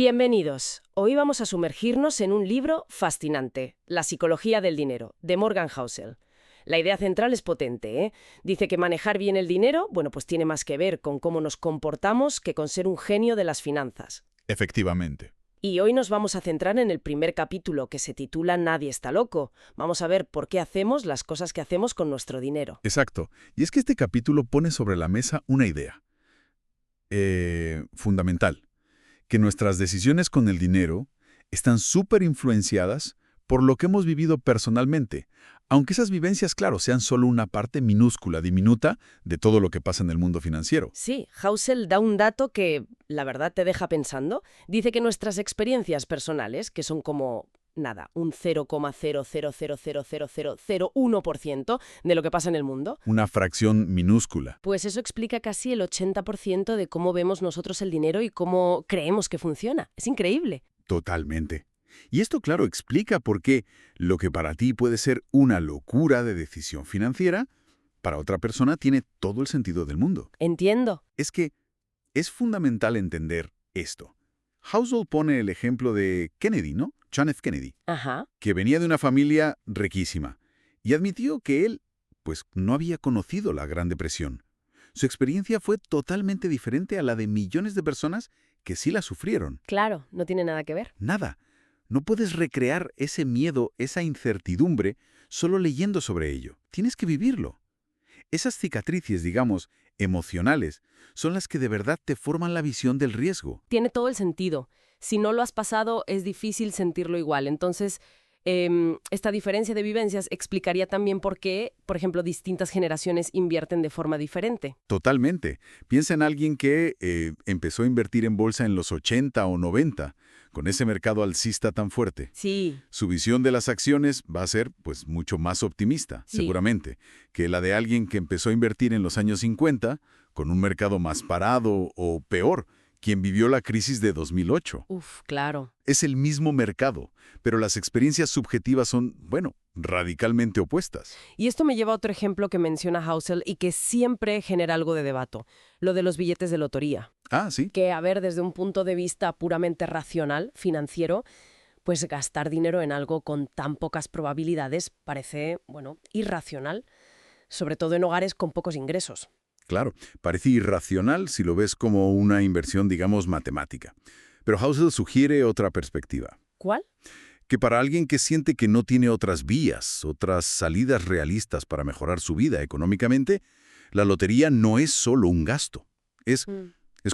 Bienvenidos. Hoy vamos a sumergirnos en un libro fascinante, La psicología del dinero, de Morgan Housel. La idea central es potente, ¿eh? Dice que manejar bien el dinero, bueno, pues tiene más que ver con cómo nos comportamos que con ser un genio de las finanzas. Efectivamente. Y hoy nos vamos a centrar en el primer capítulo, que se titula Nadie está loco. Vamos a ver por qué hacemos las cosas que hacemos con nuestro dinero. Exacto. Y es que este capítulo pone sobre la mesa una idea fundamental, que nuestras decisiones con el dinero están súper influenciadas por lo que hemos vivido personalmente, aunque esas vivencias, claro, sean solo una parte minúscula, diminuta, de todo lo que pasa en el mundo financiero. Sí, Housel da un dato que, la verdad, te deja pensando. Dice que nuestras experiencias personales, que son como, nada, un 0,0000001% de lo que pasa en el mundo, Una fracción minúscula. pues eso explica casi el 80% de cómo vemos nosotros el dinero y cómo creemos que funciona. Es increíble. Totalmente. Y esto, claro, explica por qué lo que para ti puede ser una locura de decisión financiera, para otra persona tiene todo el sentido del mundo. Entiendo. Es que es fundamental entender esto. Housel pone el ejemplo de Kennedy, ¿no? John F. Kennedy, Ajá. que venía de una familia riquísima y admitió que él, pues, no había conocido la Gran Depresión. Su experiencia fue totalmente diferente a la de millones de personas que sí la sufrieron. Claro, no tiene nada que ver. Nada. No puedes recrear ese miedo, esa incertidumbre, solo leyendo sobre ello. Tienes que vivirlo. Esas cicatrices, digamos, emocionales, son las que de verdad te forman la visión del riesgo. Tiene todo el sentido. Si no lo has pasado, es difícil sentirlo igual. Entonces, esta diferencia de vivencias explicaría también por qué, por ejemplo, distintas generaciones invierten de forma diferente. Totalmente. Piensa en alguien que empezó a invertir en bolsa en los 80 o 90, con ese mercado alcista tan fuerte. Sí, Su visión de las acciones va a ser, pues, mucho más optimista, Sí. seguramente, que la de alguien que empezó a invertir en los años 50, con un mercado más parado o peor, quien vivió la crisis de 2008. claro. Es el mismo mercado, pero las experiencias subjetivas son, bueno, radicalmente opuestas. Y esto me lleva a otro ejemplo que menciona Housel y que siempre genera algo de debate, lo de los billetes de lotería. Ah, sí. Que, a ver, desde un punto de vista puramente racional, financiero, pues gastar dinero en algo con tan pocas probabilidades parece, bueno, irracional, sobre todo en hogares con pocos ingresos. Claro, parece irracional si lo ves como una inversión, digamos, matemática. Pero Housel sugiere otra perspectiva. ¿Cuál? Que para alguien que siente que no tiene otras vías, otras salidas realistas para mejorar su vida económicamente, la lotería no es solo un gasto. Es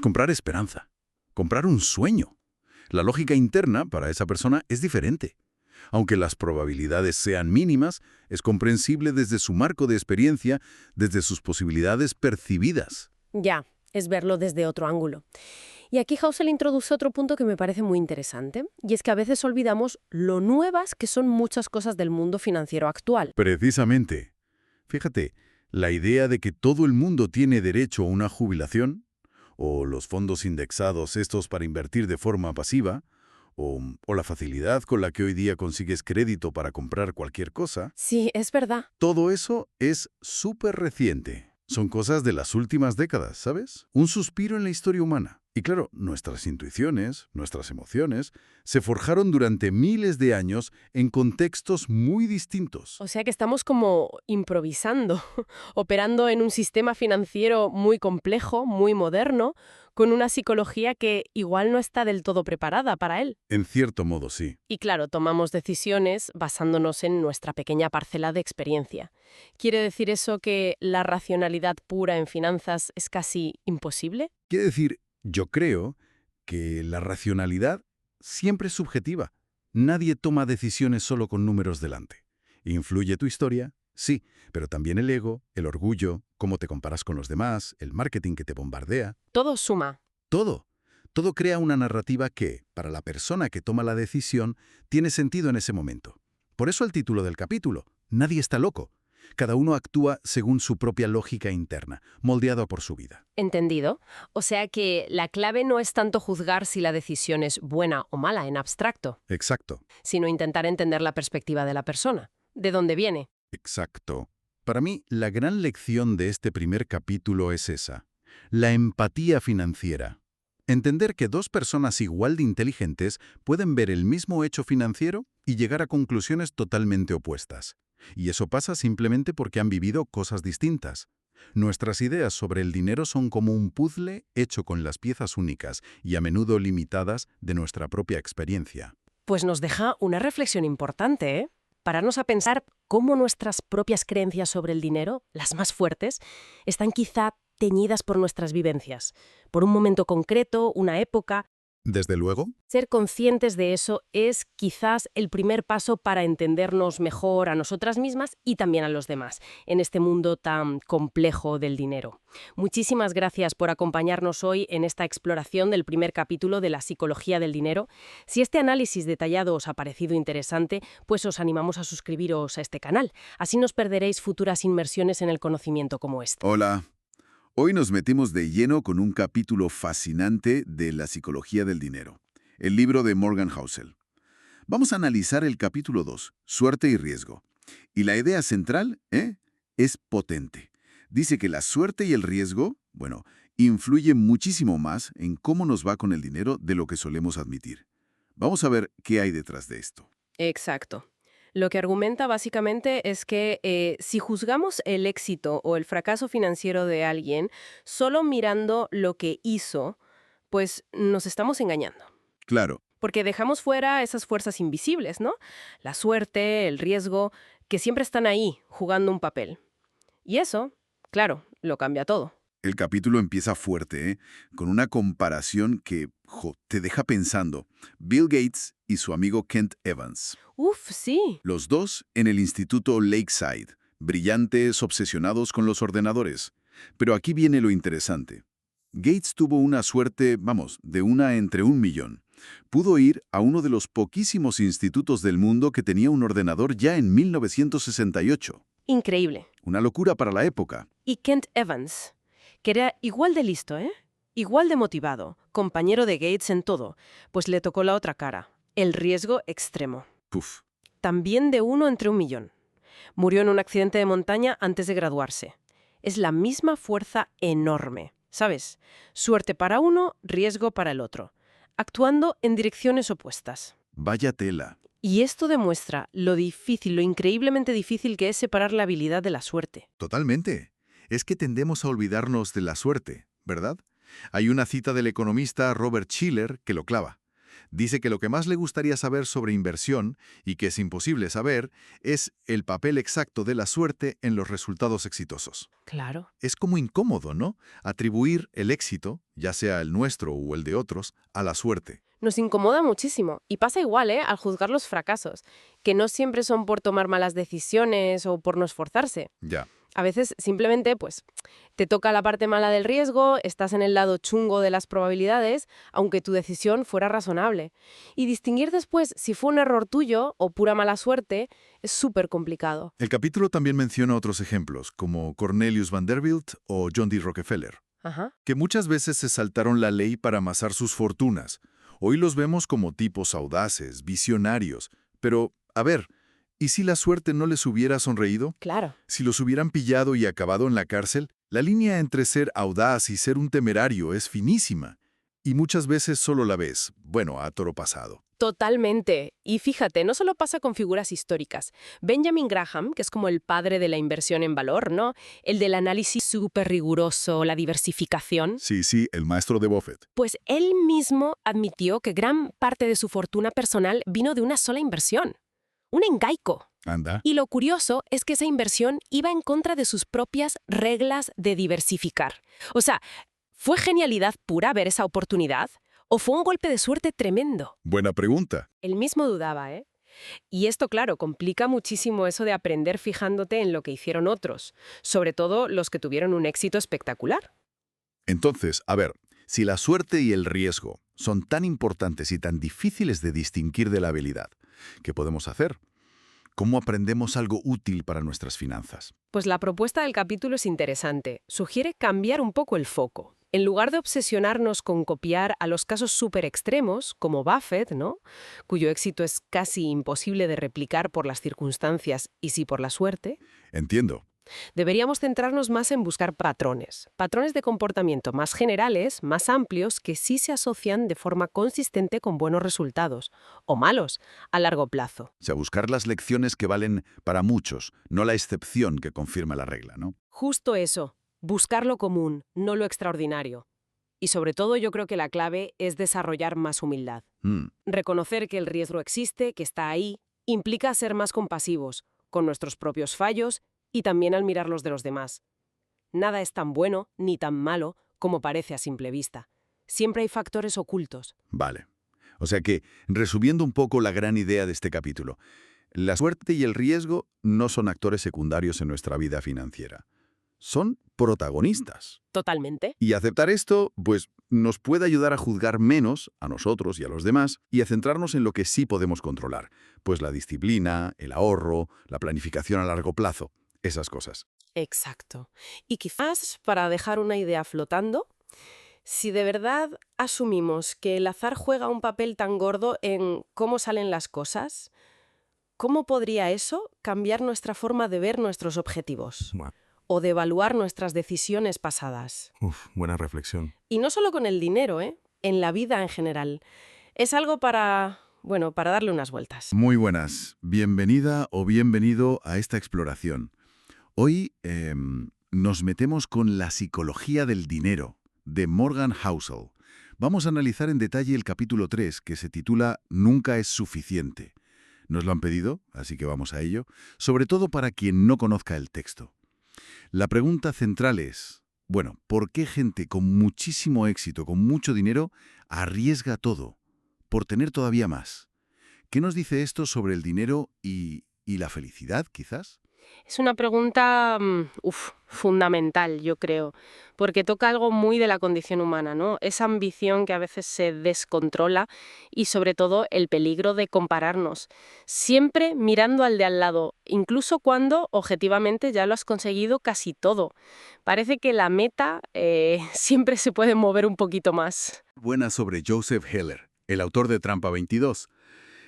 comprar esperanza, comprar un sueño. La lógica interna para esa persona es diferente. Aunque las probabilidades sean mínimas, es comprensible desde su marco de experiencia, desde sus posibilidades percibidas. Ya, es verlo desde otro ángulo. Y aquí Housel introduce otro punto que me parece muy interesante, y es que a veces olvidamos lo nuevas que son muchas cosas del mundo financiero actual. Precisamente. Fíjate, la idea de que todo el mundo tiene derecho a una jubilación, o los fondos indexados estos para invertir de forma pasiva, o la facilidad con la que hoy día consigues crédito para comprar cualquier cosa, Sí, es verdad. todo eso es súper reciente. Son cosas de las últimas décadas, ¿sabes? Un suspiro en la historia humana. Y claro, nuestras intuiciones, nuestras emociones, se forjaron durante miles de años en contextos muy distintos. O sea que estamos como improvisando, operando en un sistema financiero muy complejo, muy moderno, con una psicología que igual no está del todo preparada para él. En cierto modo, sí. Y claro, tomamos decisiones basándonos en nuestra pequeña parcela de experiencia. ¿Quiere decir eso que la racionalidad pura en finanzas es casi imposible? Quiere decir, yo creo que la racionalidad siempre es subjetiva. Nadie toma decisiones solo con números delante. ¿Influye tu historia? Sí, pero también el ego, el orgullo, cómo te comparas con los demás, el marketing que te bombardea. Todo suma. Todo. Todo crea una narrativa que, para la persona que toma la decisión, tiene sentido en ese momento. Por eso el título del capítulo, Nadie está loco. Cada uno actúa según su propia lógica interna, moldeado por su vida. ¿Entendido? O sea que la clave no es tanto juzgar si la decisión es buena o mala en abstracto, Exacto, sino intentar entender la perspectiva de la persona. ¿De dónde viene? exacto. Para mí, la gran lección de este primer capítulo es esa. La empatía financiera. Entender que dos personas igual de inteligentes pueden ver el mismo hecho financiero y llegar a conclusiones totalmente opuestas. Y eso pasa simplemente porque han vivido cosas distintas. Nuestras ideas sobre el dinero son como un puzzle hecho con las piezas únicas y a menudo limitadas de nuestra propia experiencia. Pues nos deja una reflexión importante, ¿eh? Pararnos a pensar cómo nuestras propias creencias sobre el dinero, las más fuertes, están quizá teñidas por nuestras vivencias, por un momento concreto, una época. Desde luego, Ser conscientes de eso es quizás el primer paso para entendernos mejor a nosotras mismas y también a los demás, en este mundo tan complejo del dinero. Muchísimas gracias por acompañarnos hoy en esta exploración del primer capítulo de la psicología del dinero. Si este análisis detallado os ha parecido interesante, pues os animamos a suscribiros a este canal. Así no os perderéis futuras inmersiones en el conocimiento como este. hola. Hoy nos metimos de lleno con un capítulo fascinante de la psicología del dinero, el libro de Morgan Housel. Vamos a analizar el capítulo 2, suerte y riesgo. Y la idea central, es potente. Dice que la suerte y el riesgo, influyen muchísimo más en cómo nos va con el dinero de lo que solemos admitir. Vamos a ver qué hay detrás de esto. Exacto. Lo que argumenta básicamente es que si juzgamos el éxito o el fracaso financiero de alguien solo mirando lo que hizo, pues nos estamos engañando. Claro, Porque dejamos fuera esas fuerzas invisibles, ¿no? La suerte, el riesgo, que siempre están ahí, jugando un papel. Y eso, claro, lo cambia todo. el capítulo empieza fuerte, con una comparación que te deja pensando. Bill Gates y su amigo Kent Evans. Uf, sí. Los dos en el Instituto Lakeside, brillantes, obsesionados con los ordenadores. Pero aquí viene lo interesante. Gates tuvo una suerte, de una entre 1.000.000. Pudo ir a uno de los poquísimos institutos del mundo que tenía un ordenador ya en 1968. Increíble. Una locura para la época. Y Kent Evans, que era igual de listo, igual de motivado, compañero de Gates en todo, pues le tocó la otra cara, el riesgo extremo. Puf. También de 1 entre 1.000.000. Murió en un accidente de montaña antes de graduarse. Es la misma fuerza enorme, ¿sabes? Suerte para uno, riesgo para el otro, actuando en direcciones opuestas. Vaya tela. Y esto demuestra lo difícil, lo increíblemente difícil que es separar la habilidad de la suerte. Totalmente. Es que tendemos a olvidarnos de la suerte, ¿verdad? Hay una cita del economista Robert Shiller que lo clava. Dice que lo que más le gustaría saber sobre inversión, y que es imposible saber, es el papel exacto de la suerte en los resultados exitosos. Claro. Es como incómodo, ¿no? Atribuir el éxito, ya sea el nuestro o el de otros, a la suerte. Nos incomoda muchísimo. Y pasa igual, al juzgar los fracasos, que no siempre son por tomar malas decisiones o por no esforzarse. Ya. A veces simplemente, pues, te toca la parte mala del riesgo, estás en el lado chungo de las probabilidades, aunque tu decisión fuera razonable. Y distinguir después si fue un error tuyo o pura mala suerte es súper complicado. El capítulo también menciona otros ejemplos, como Cornelius Vanderbilt o John D. Rockefeller, Ajá. que muchas veces se saltaron la ley para amasar sus fortunas. Hoy los vemos como tipos audaces, visionarios. Pero, a ver, ¿y si la suerte no les hubiera sonreído? Claro. Si los hubieran pillado y acabado en la cárcel, la línea entre ser audaz y ser un temerario es finísima. Y muchas veces solo la ves, a toro pasado. Totalmente. Y fíjate, no solo pasa con figuras históricas. Benjamin Graham, que es como el padre de la inversión en valor, ¿no? El del análisis súper riguroso, la diversificación. Sí, el maestro de Buffett. Pues él mismo admitió que gran parte de su fortuna personal vino de una sola inversión. Un engaico. Anda. Y lo curioso es que esa inversión iba en contra de sus propias reglas de diversificar. O sea, ¿fue genialidad pura ver esa oportunidad? ¿O fue un golpe de suerte tremendo? Buena pregunta. Él mismo dudaba, ¿eh? Y esto, claro, complica muchísimo eso de aprender fijándote en lo que hicieron otros, sobre todo los que tuvieron un éxito espectacular. Entonces, a ver, si la suerte y el riesgo son tan importantes y tan difíciles de distinguir de la habilidad, ¿qué podemos hacer? ¿Cómo aprendemos algo útil para nuestras finanzas? Pues la propuesta del capítulo es interesante. Sugiere cambiar un poco el foco. En lugar de obsesionarnos con copiar a los casos súper extremos, como Buffett, ¿no? Cuyo éxito es casi imposible de replicar por las circunstancias y sí por la suerte. Entiendo. Deberíamos centrarnos más en buscar patrones de comportamiento más generales, más amplios, que sí se asocian de forma consistente con buenos resultados, o malos, a largo plazo. O sea, buscar las lecciones que valen para muchos, no la excepción que confirma la regla, ¿no? Justo eso, buscar lo común, no lo extraordinario. Y sobre todo yo creo que la clave es desarrollar más humildad. Reconocer que el riesgo existe, que está ahí, implica ser más compasivos, con nuestros propios fallos y también al mirar los de los demás. Nada es tan bueno ni tan malo como parece a simple vista. Siempre hay factores ocultos. Vale. O sea que, resumiendo un poco la gran idea de este capítulo, la suerte y el riesgo no son actores secundarios en nuestra vida financiera. Son protagonistas. Totalmente. Y aceptar esto, pues, nos puede ayudar a juzgar menos a nosotros y a los demás y a centrarnos en lo que sí podemos controlar, pues la disciplina, el ahorro, la planificación a largo plazo, esas cosas. Exacto. Y quizás, para dejar una idea flotando, si de verdad asumimos que el azar juega un papel tan gordo en cómo salen las cosas, ¿cómo podría eso cambiar nuestra forma de ver nuestros objetivos? Buah. O de evaluar nuestras decisiones pasadas. Buena reflexión. Y no solo con el dinero, en la vida en general. Es algo para darle unas vueltas. Muy buenas. Bienvenida o bienvenido a esta exploración. Hoy nos metemos con la psicología del dinero, de Morgan Housel. Vamos a analizar en detalle el capítulo 3, que se titula Nunca es suficiente. Nos lo han pedido, así que vamos a ello, sobre todo para quien no conozca el texto. La pregunta central es, ¿por qué gente con muchísimo éxito, con mucho dinero, arriesga todo por tener todavía más? ¿Qué nos dice esto sobre el dinero y la felicidad, quizás? Es una pregunta fundamental, yo creo, porque toca algo muy de la condición humana, ¿no? Esa ambición que a veces se descontrola y sobre todo el peligro de compararnos, siempre mirando al de al lado, incluso cuando objetivamente ya lo has conseguido casi todo. Parece que la meta siempre se puede mover un poquito más. Buena sobre Joseph Heller, el autor de Trampa 22.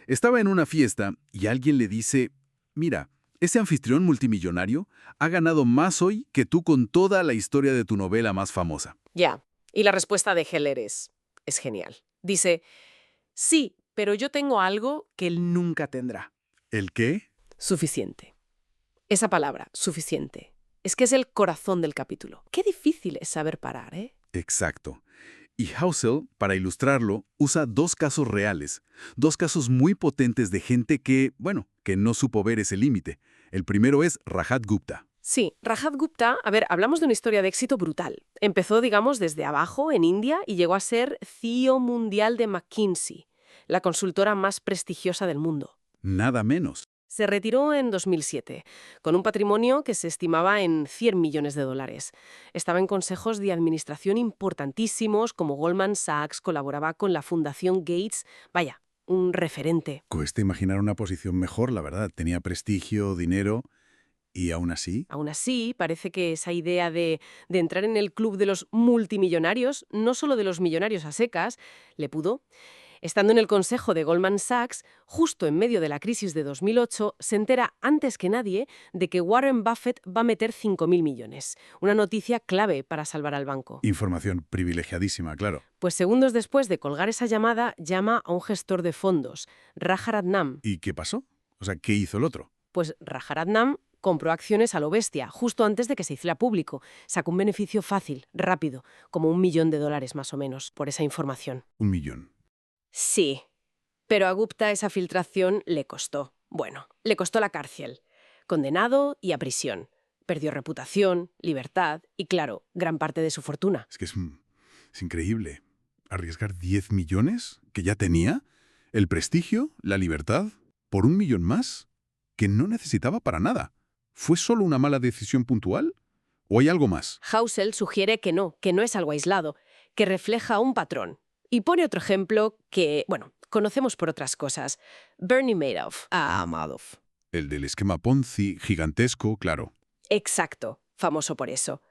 Estaba en una fiesta y alguien le dice, mira, ese anfitrión multimillonario ha ganado más hoy que tú con toda la historia de tu novela más famosa. Ya, y la respuesta de Heller es genial. Dice, sí, pero yo tengo algo que él nunca tendrá. ¿El qué? Suficiente. Esa palabra, suficiente, es que es el corazón del capítulo. Qué difícil es saber parar, ¿eh? Exacto. Y Housel, para ilustrarlo, usa dos casos reales, dos casos muy potentes de gente que no supo ver ese límite. El primero es Rajat Gupta. Sí, Rajat Gupta, hablamos de una historia de éxito brutal. Empezó, desde abajo, en India, y llegó a ser CEO mundial de McKinsey, la consultora más prestigiosa del mundo. Nada menos. Se retiró en 2007, con un patrimonio que se estimaba en $100 millones. Estaba en consejos de administración importantísimos como Goldman Sachs, colaboraba con la Fundación Gates. Vaya, un referente. Cuesta imaginar una posición mejor, la verdad. Tenía prestigio, dinero, y aún así... Aún así, parece que esa idea de entrar en el club de los multimillonarios, no solo de los millonarios a secas, le pudo. Estando en el consejo de Goldman Sachs, justo en medio de la crisis de 2008, se entera antes que nadie de que Warren Buffett va a meter 5.000 millones. Una noticia clave para salvar al banco. Información privilegiadísima, claro. Pues segundos después de colgar esa llamada, llama a un gestor de fondos, Rajaratnam. ¿Y qué pasó? O sea, ¿qué hizo el otro? Pues Rajaratnam compró acciones a lo bestia, justo antes de que se hiciera público. Sacó un beneficio fácil, rápido, como $1 millón más o menos, por esa información. 1 millón. Sí, pero a Gupta esa filtración le costó. Le costó la cárcel. Condenado y a prisión. Perdió reputación, libertad y, claro, gran parte de su fortuna. Es que es increíble. ¿Arriesgar 10 millones que ya tenía? ¿El prestigio? ¿La libertad? ¿Por 1 millón más? Que no necesitaba para nada. ¿Fue solo una mala decisión puntual? ¿O hay algo más? Housel sugiere que no es algo aislado, que refleja un patrón. Y pone otro ejemplo que, conocemos por otras cosas. Bernie Madoff. Madoff. El del esquema Ponzi, gigantesco, claro. Exacto, famoso por eso.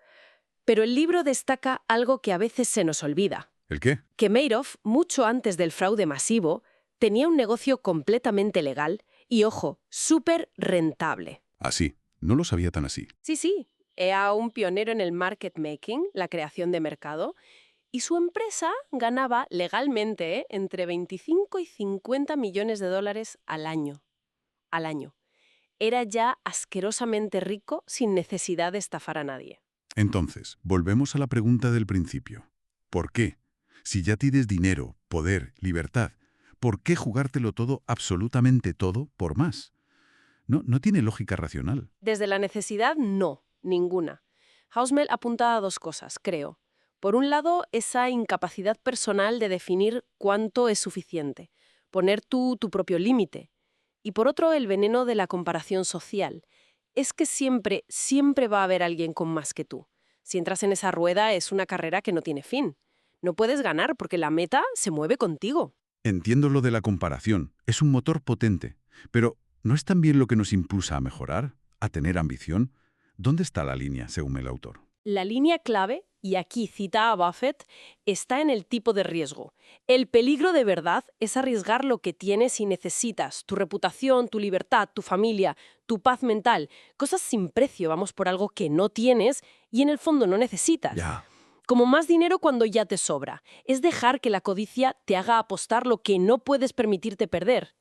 Pero el libro destaca algo que a veces se nos olvida. ¿El qué? Que Madoff, mucho antes del fraude masivo, tenía un negocio completamente legal y, ojo, súper rentable. Así. No lo sabía tan así. Sí, sí, era un pionero en el market making, la creación de mercado, y su empresa ganaba legalmente entre 25 y 50 millones de dólares al año. Al año. Era ya asquerosamente rico sin necesidad de estafar a nadie. Entonces, volvemos a la pregunta del principio. ¿Por qué? Si ya tienes dinero, poder, libertad, ¿por qué jugártelo todo, absolutamente todo, por más? No tiene lógica racional. Desde la necesidad, no, ninguna. Hausmel apunta a dos cosas, creo. Por un lado, esa incapacidad personal de definir cuánto es suficiente, poner tú tu propio límite. Y por otro, el veneno de la comparación social. Es que siempre, siempre va a haber alguien con más que tú. Si entras en esa rueda, es una carrera que no tiene fin. No puedes ganar porque la meta se mueve contigo. Entiendo lo de la comparación. Es un motor potente. Pero, ¿no es también lo que nos impulsa a mejorar? ¿A tener ambición? ¿Dónde está la línea, según el autor? La línea clave, y aquí cita a Buffett, está en el tipo de riesgo. El peligro de verdad es arriesgar lo que tienes y necesitas, tu reputación, tu libertad, tu familia, tu paz mental, cosas sin precio, vamos por algo que no tienes y en el fondo no necesitas. Ya. Como más dinero cuando ya te sobra. Es dejar que la codicia te haga apostar lo que no puedes permitirte perder.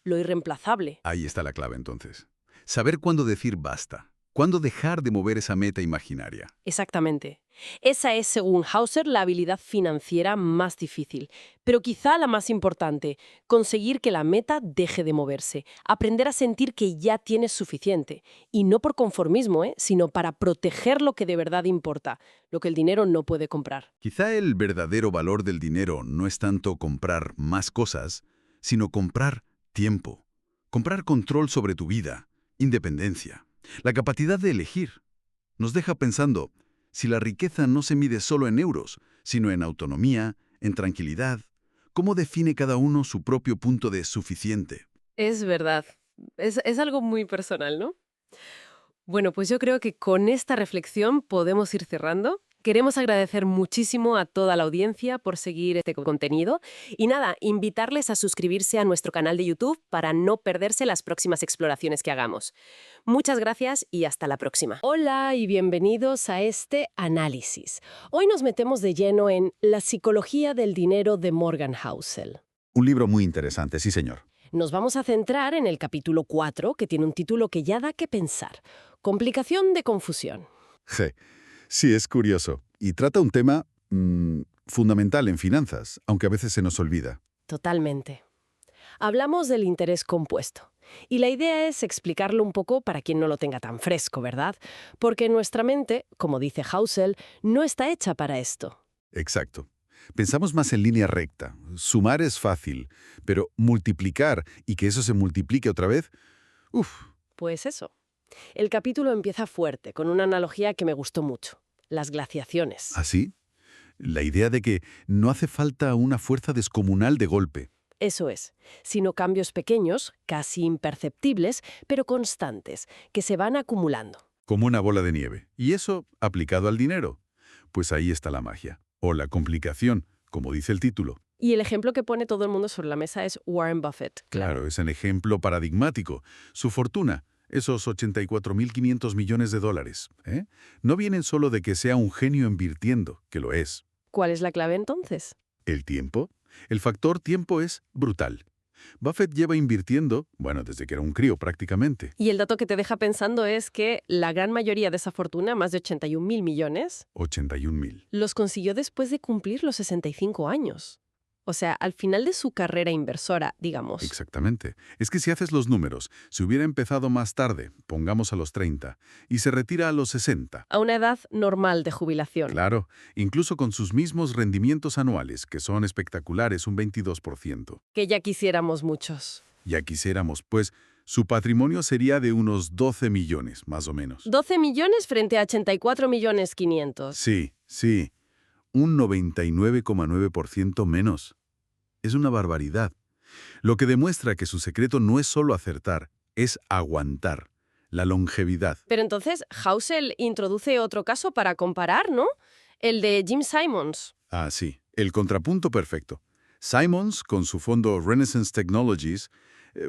Lo irreemplazable. Ahí está la clave, entonces. Saber cuándo decir basta. Cuándo dejar de mover esa meta imaginaria. Exactamente. Esa es, según Hauser, la habilidad financiera más difícil, pero quizá la más importante, conseguir que la meta deje de moverse, aprender a sentir que ya tienes suficiente, y no por conformismo, sino para proteger lo que de verdad importa, lo que el dinero no puede comprar. Quizá el verdadero valor del dinero no es tanto comprar más cosas, sino comprar tiempo, comprar control sobre tu vida, independencia, la capacidad de elegir. Nos deja pensando, si la riqueza no se mide solo en euros, sino en autonomía, en tranquilidad, ¿cómo define cada uno su propio punto de suficiente? Es verdad. Es algo muy personal, ¿no? Bueno, pues yo creo que con esta reflexión podemos ir cerrando. Queremos agradecer muchísimo a toda la audiencia por seguir este contenido y nada, invitarles a suscribirse a nuestro canal de YouTube para no perderse las próximas exploraciones que hagamos. Muchas gracias y hasta la próxima. Hola y bienvenidos a este análisis. Hoy nos metemos de lleno en La psicología del dinero de Morgan Housel. Un libro muy interesante, sí señor. Nos vamos a centrar en el capítulo 4, que tiene un título que ya da que pensar. Complicación de confusión. Sí, es curioso. Y trata un tema fundamental en finanzas, aunque a veces se nos olvida. Totalmente. Hablamos del interés compuesto. Y la idea es explicarlo un poco para quien no lo tenga tan fresco, ¿verdad? Porque nuestra mente, como dice Housel, no está hecha para esto. Exacto. Pensamos más en línea recta. Sumar es fácil, pero multiplicar y que eso se multiplique otra vez, ¡uf! Pues eso. El capítulo empieza fuerte, con una analogía que me gustó mucho. Las glaciaciones. ¿Así? La idea de que no hace falta una fuerza descomunal de golpe. Eso es, sino cambios pequeños, casi imperceptibles, pero constantes, que se van acumulando. Como una bola de nieve. Y eso aplicado al dinero. Pues ahí está la magia. O la complicación, como dice el título. Y el ejemplo que pone todo el mundo sobre la mesa es Warren Buffett. Claro, es un ejemplo paradigmático. Su fortuna, esos 84.500 millones de dólares, no vienen solo de que sea un genio invirtiendo, que lo es. ¿Cuál es la clave entonces? ¿El tiempo? El factor tiempo es brutal. Buffett lleva invirtiendo, desde que era un crío prácticamente. Y el dato que te deja pensando es que la gran mayoría de esa fortuna, más de 81.000 millones, 81.000. los consiguió después de cumplir los 65 años. O sea, al final de su carrera inversora, digamos. Exactamente. Es que si haces los números, si hubiera empezado más tarde, pongamos a los 30, y se retira a los 60. A una edad normal de jubilación. Claro, incluso con sus mismos rendimientos anuales, que son espectaculares, un 22%. Que ya quisiéramos muchos. Ya quisiéramos, pues, su patrimonio sería de unos 12 millones, más o menos. 12 millones frente a 84 millones 500. Sí. Un 99,9% menos. Es una barbaridad. Lo que demuestra que su secreto no es solo acertar, es aguantar. La longevidad. Pero entonces, Housel introduce otro caso para comparar, ¿no? El de Jim Simons. Ah, sí. El contrapunto perfecto. Simons, con su fondo Renaissance Technologies,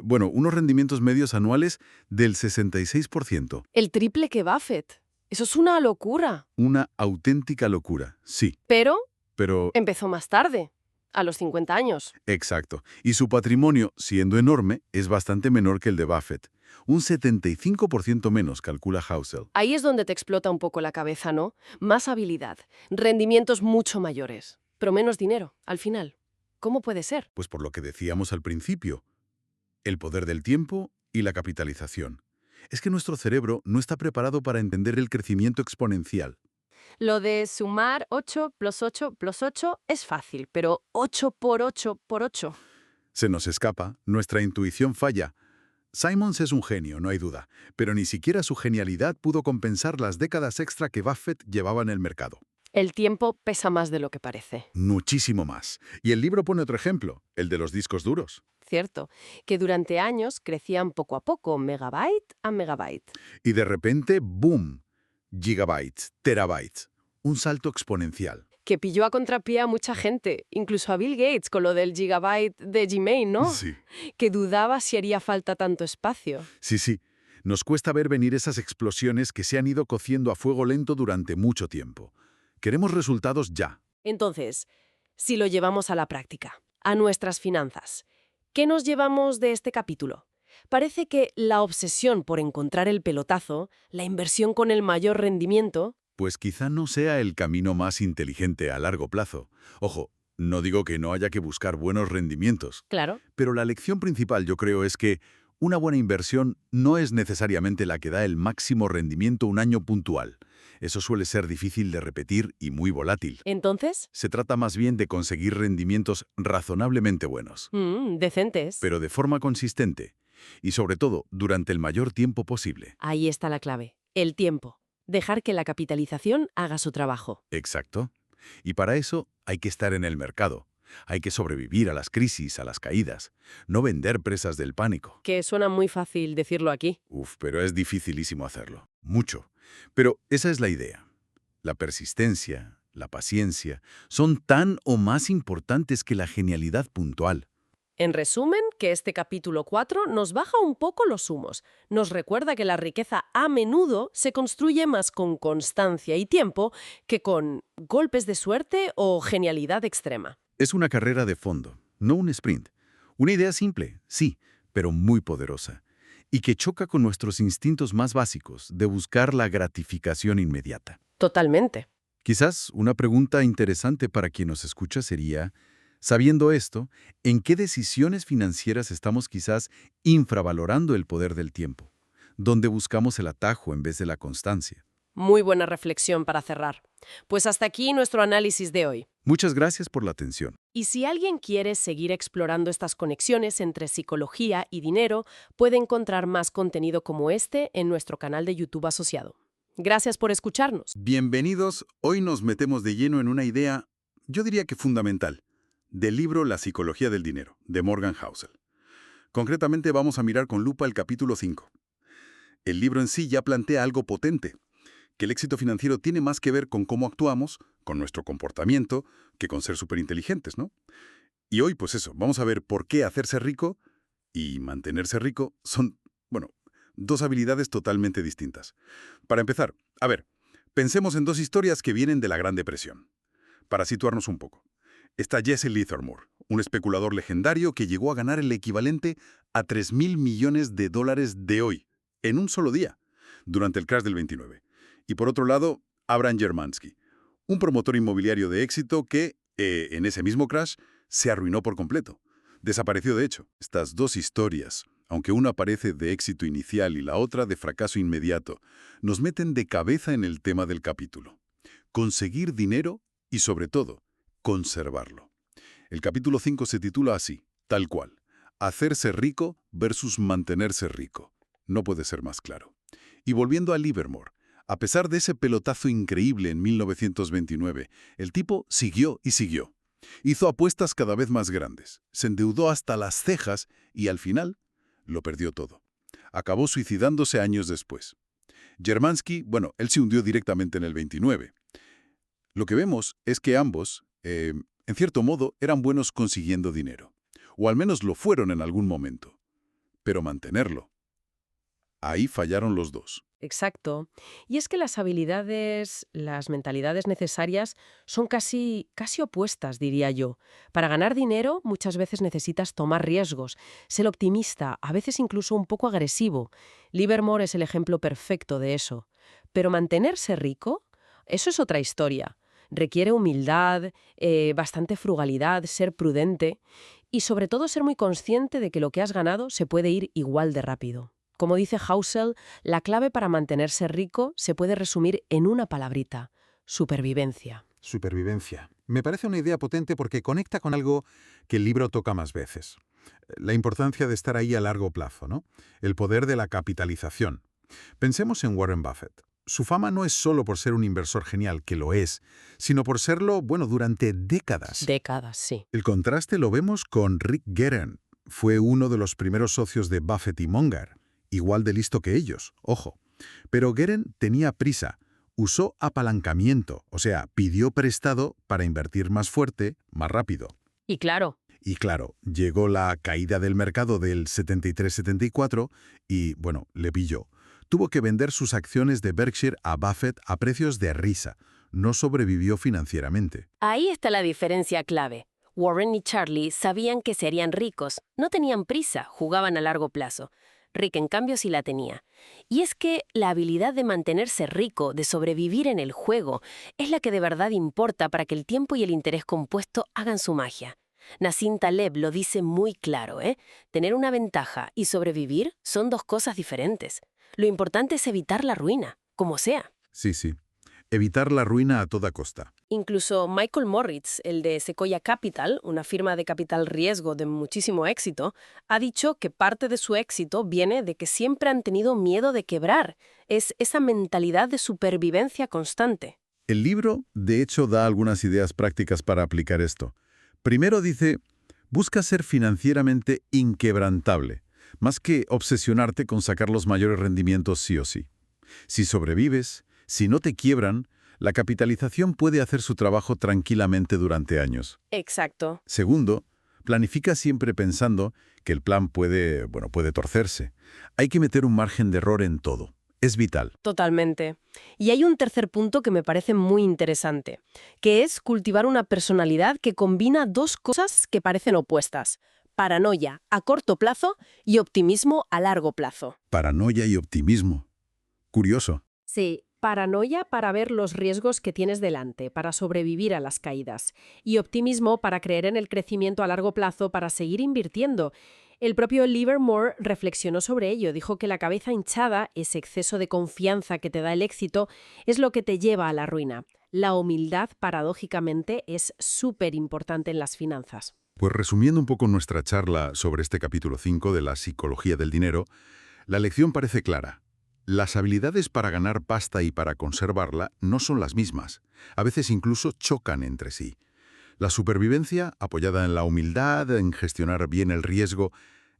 Bueno, unos rendimientos medios anuales del 66%. El triple que Buffett. Eso es una locura. Una auténtica locura, sí. Pero Pero, empezó más tarde, a los 50 años. exacto. Y su patrimonio, siendo enorme, es bastante menor que el de Buffett. Un 75% menos, calcula Housel. Ahí es donde te explota un poco la cabeza, ¿no? Más habilidad, rendimientos mucho mayores, pero menos dinero, al final. ¿Cómo puede ser? Pues por lo que decíamos al principio, el poder del tiempo y la capitalización. Es que nuestro cerebro no está preparado para entender el crecimiento exponencial. Lo de sumar 8 plus 8 plus 8 es fácil, pero 8 por 8 por 8. Se nos escapa, nuestra intuición falla. Simons es un genio, no hay duda, pero ni siquiera su genialidad pudo compensar las décadas extra que Buffett llevaba en el mercado. El tiempo pesa más de lo que parece. Muchísimo más. Y el libro pone otro ejemplo, el de los discos duros. Cierto, que durante años crecían poco a poco, megabyte a megabyte. Y de repente, ¡boom! Gigabytes, terabytes. Un salto exponencial. Que pilló a contrapié a mucha gente, incluso a Bill Gates con lo del gigabyte de Gmail, ¿no? Sí, Que dudaba si haría falta tanto espacio. sí. Nos cuesta ver venir esas explosiones que se han ido cociendo a fuego lento durante mucho tiempo. Queremos resultados ya. Entonces, si lo llevamos a la práctica, a nuestras finanzas, ¿qué nos llevamos de este capítulo? Parece que la obsesión por encontrar el pelotazo, la inversión con el mayor rendimiento. Pues quizá no sea el camino más inteligente a largo plazo. Ojo, no digo que no haya que buscar buenos rendimientos, Claro. pero la lección principal yo creo es que una buena inversión no es necesariamente la que da el máximo rendimiento un año puntual. Eso suele ser difícil de repetir y muy volátil. Entonces, Se trata más bien de conseguir rendimientos razonablemente buenos, decentes. pero de forma consistente y sobre todo durante el mayor tiempo posible. Ahí está la clave, el tiempo. Dejar que la capitalización haga su trabajo. Exacto. Y para eso hay que estar en el mercado. Hay que sobrevivir a las crisis, a las caídas. No vender presas del pánico. Que suena muy fácil decirlo aquí. Pero es dificilísimo hacerlo. Mucho. Pero esa es la idea. La persistencia, la paciencia, son tan o más importantes que la genialidad puntual. En resumen, que este capítulo 4 nos baja un poco los humos. Nos recuerda que la riqueza a menudo se construye más con constancia y tiempo que con golpes de suerte o genialidad extrema. Es una carrera de fondo, no un sprint. Una idea simple, sí, pero muy poderosa. Y que choca con nuestros instintos más básicos de buscar la gratificación inmediata. Totalmente. Quizás una pregunta interesante para quien nos escucha sería, sabiendo esto, ¿en qué decisiones financieras estamos quizás infravalorando el poder del tiempo? ¿Dónde buscamos el atajo en vez de la constancia? Muy buena reflexión para cerrar. Pues hasta aquí nuestro análisis de hoy. Muchas gracias por la atención. Y si alguien quiere seguir explorando estas conexiones entre psicología y dinero, puede encontrar más contenido como este en nuestro canal de YouTube asociado. Gracias por escucharnos. Bienvenidos, hoy nos metemos de lleno en una idea, yo diría que fundamental, del libro La psicología del dinero, de Morgan Housel. Concretamente vamos a mirar con lupa el capítulo 5. El libro en sí ya plantea algo potente, que el éxito financiero tiene más que ver con cómo actuamos, con nuestro comportamiento, que con ser superinteligentes, ¿no? Y hoy, pues eso, vamos a ver por qué hacerse rico y mantenerse rico son, bueno, dos habilidades totalmente distintas. Para empezar, a ver, pensemos en dos historias que vienen de la Gran Depresión. Para situarnos un poco. Está Jesse Livermore, un especulador legendario que llegó a ganar el equivalente a 3.000 millones de dólares de hoy, en un solo día, durante el crash del 29. Y por otro lado, Abraham Germansky, un promotor inmobiliario de éxito que, en ese mismo crash, se arruinó por completo. Desapareció de hecho. Estas dos historias, aunque una parece de éxito inicial y la otra de fracaso inmediato, nos meten de cabeza en el tema del capítulo. Conseguir dinero y, sobre todo, conservarlo. El capítulo 5 se titula así, tal cual, hacerse rico versus mantenerse rico. No puede ser más claro. Y volviendo a Livermore, a pesar de ese pelotazo increíble en 1929, el tipo siguió y siguió. Hizo apuestas cada vez más grandes, se endeudó hasta las cejas y al final lo perdió todo. Acabó suicidándose años después. Germansky, bueno, él se hundió directamente en el 29. Lo que vemos es que ambos, en cierto modo, eran buenos consiguiendo dinero. O al menos lo fueron en algún momento. pero mantenerlo. Ahí fallaron los dos. Exacto. Y es que las habilidades, las mentalidades necesarias son casi opuestas, diría yo. Para ganar dinero muchas veces necesitas tomar riesgos, ser optimista, a veces incluso un poco agresivo. Livermore es el ejemplo perfecto de eso. Pero mantenerse rico, eso es otra historia. Requiere humildad, bastante frugalidad, ser prudente y sobre todo ser muy consciente de que lo que has ganado se puede ir igual de rápido. Como dice Housel, la clave para mantenerse rico se puede resumir en una palabrita: supervivencia. Supervivencia. Me parece una idea potente porque conecta con algo que el libro toca más veces. La importancia de estar ahí a largo plazo, ¿no? El poder de la capitalización. Pensemos en Warren Buffett. Su fama no es solo por ser un inversor genial, que lo es, sino por serlo, bueno, durante décadas. Décadas, sí. El contraste lo vemos con Rick Guerin. Fue uno de los primeros socios de Buffett y Munger. Igual de listo que ellos, ojo. Pero Guerin tenía prisa. Usó apalancamiento, o sea, pidió prestado para invertir más fuerte, más rápido. Y claro, Llegó la caída del mercado del 73-74 y, bueno, le pilló. Tuvo que vender sus acciones de Berkshire a Buffett a precios de risa. No sobrevivió financieramente. Ahí está la diferencia clave. Warren y Charlie sabían que serían ricos, no tenían prisa, jugaban a largo plazo. Rick, en cambio, sí la tenía. Y es que la habilidad de mantenerse rico, de sobrevivir en el juego, es la que de verdad importa para que el tiempo y el interés compuesto hagan su magia. Nassim Taleb lo dice muy claro, ¿eh? Tener una ventaja y sobrevivir son dos cosas diferentes. Lo importante es evitar la ruina, como sea. Sí. Evitar la ruina a toda costa. incluso Michael Moritz, el de Sequoia Capital, una firma de capital riesgo de muchísimo éxito, ha dicho que parte de su éxito viene de que siempre han tenido miedo de quebrar. Es esa mentalidad de supervivencia constante. El libro, de hecho, da algunas ideas prácticas para aplicar esto. Primero dice, busca ser financieramente inquebrantable, más que obsesionarte con sacar los mayores rendimientos sí o sí. Si sobrevives, si no te quiebran, la capitalización puede hacer su trabajo tranquilamente durante años. Exacto. Segundo, planifica siempre pensando que el plan puede torcerse. Hay que meter un margen de error en todo. Es vital. Totalmente. Y hay un tercer punto que me parece muy interesante, que es cultivar una personalidad que combina dos cosas que parecen opuestas: paranoia a corto plazo y optimismo a largo plazo. Paranoia y optimismo. Curioso. Sí, paranoia para ver los riesgos que tienes delante, para sobrevivir a las caídas, y optimismo para creer en el crecimiento a largo plazo, para seguir invirtiendo. El propio Livermore reflexionó sobre ello, dijo que la cabeza hinchada, ese exceso de confianza que te da el éxito, es lo que te lleva a la ruina. La humildad, paradójicamente, es súper importante en las finanzas. Pues resumiendo un poco nuestra charla sobre este capítulo 5 de la psicología del dinero, la lección parece clara. Las habilidades para ganar pasta y para conservarla no son las mismas. A veces incluso chocan entre sí. La supervivencia, apoyada en la humildad, en gestionar bien el riesgo,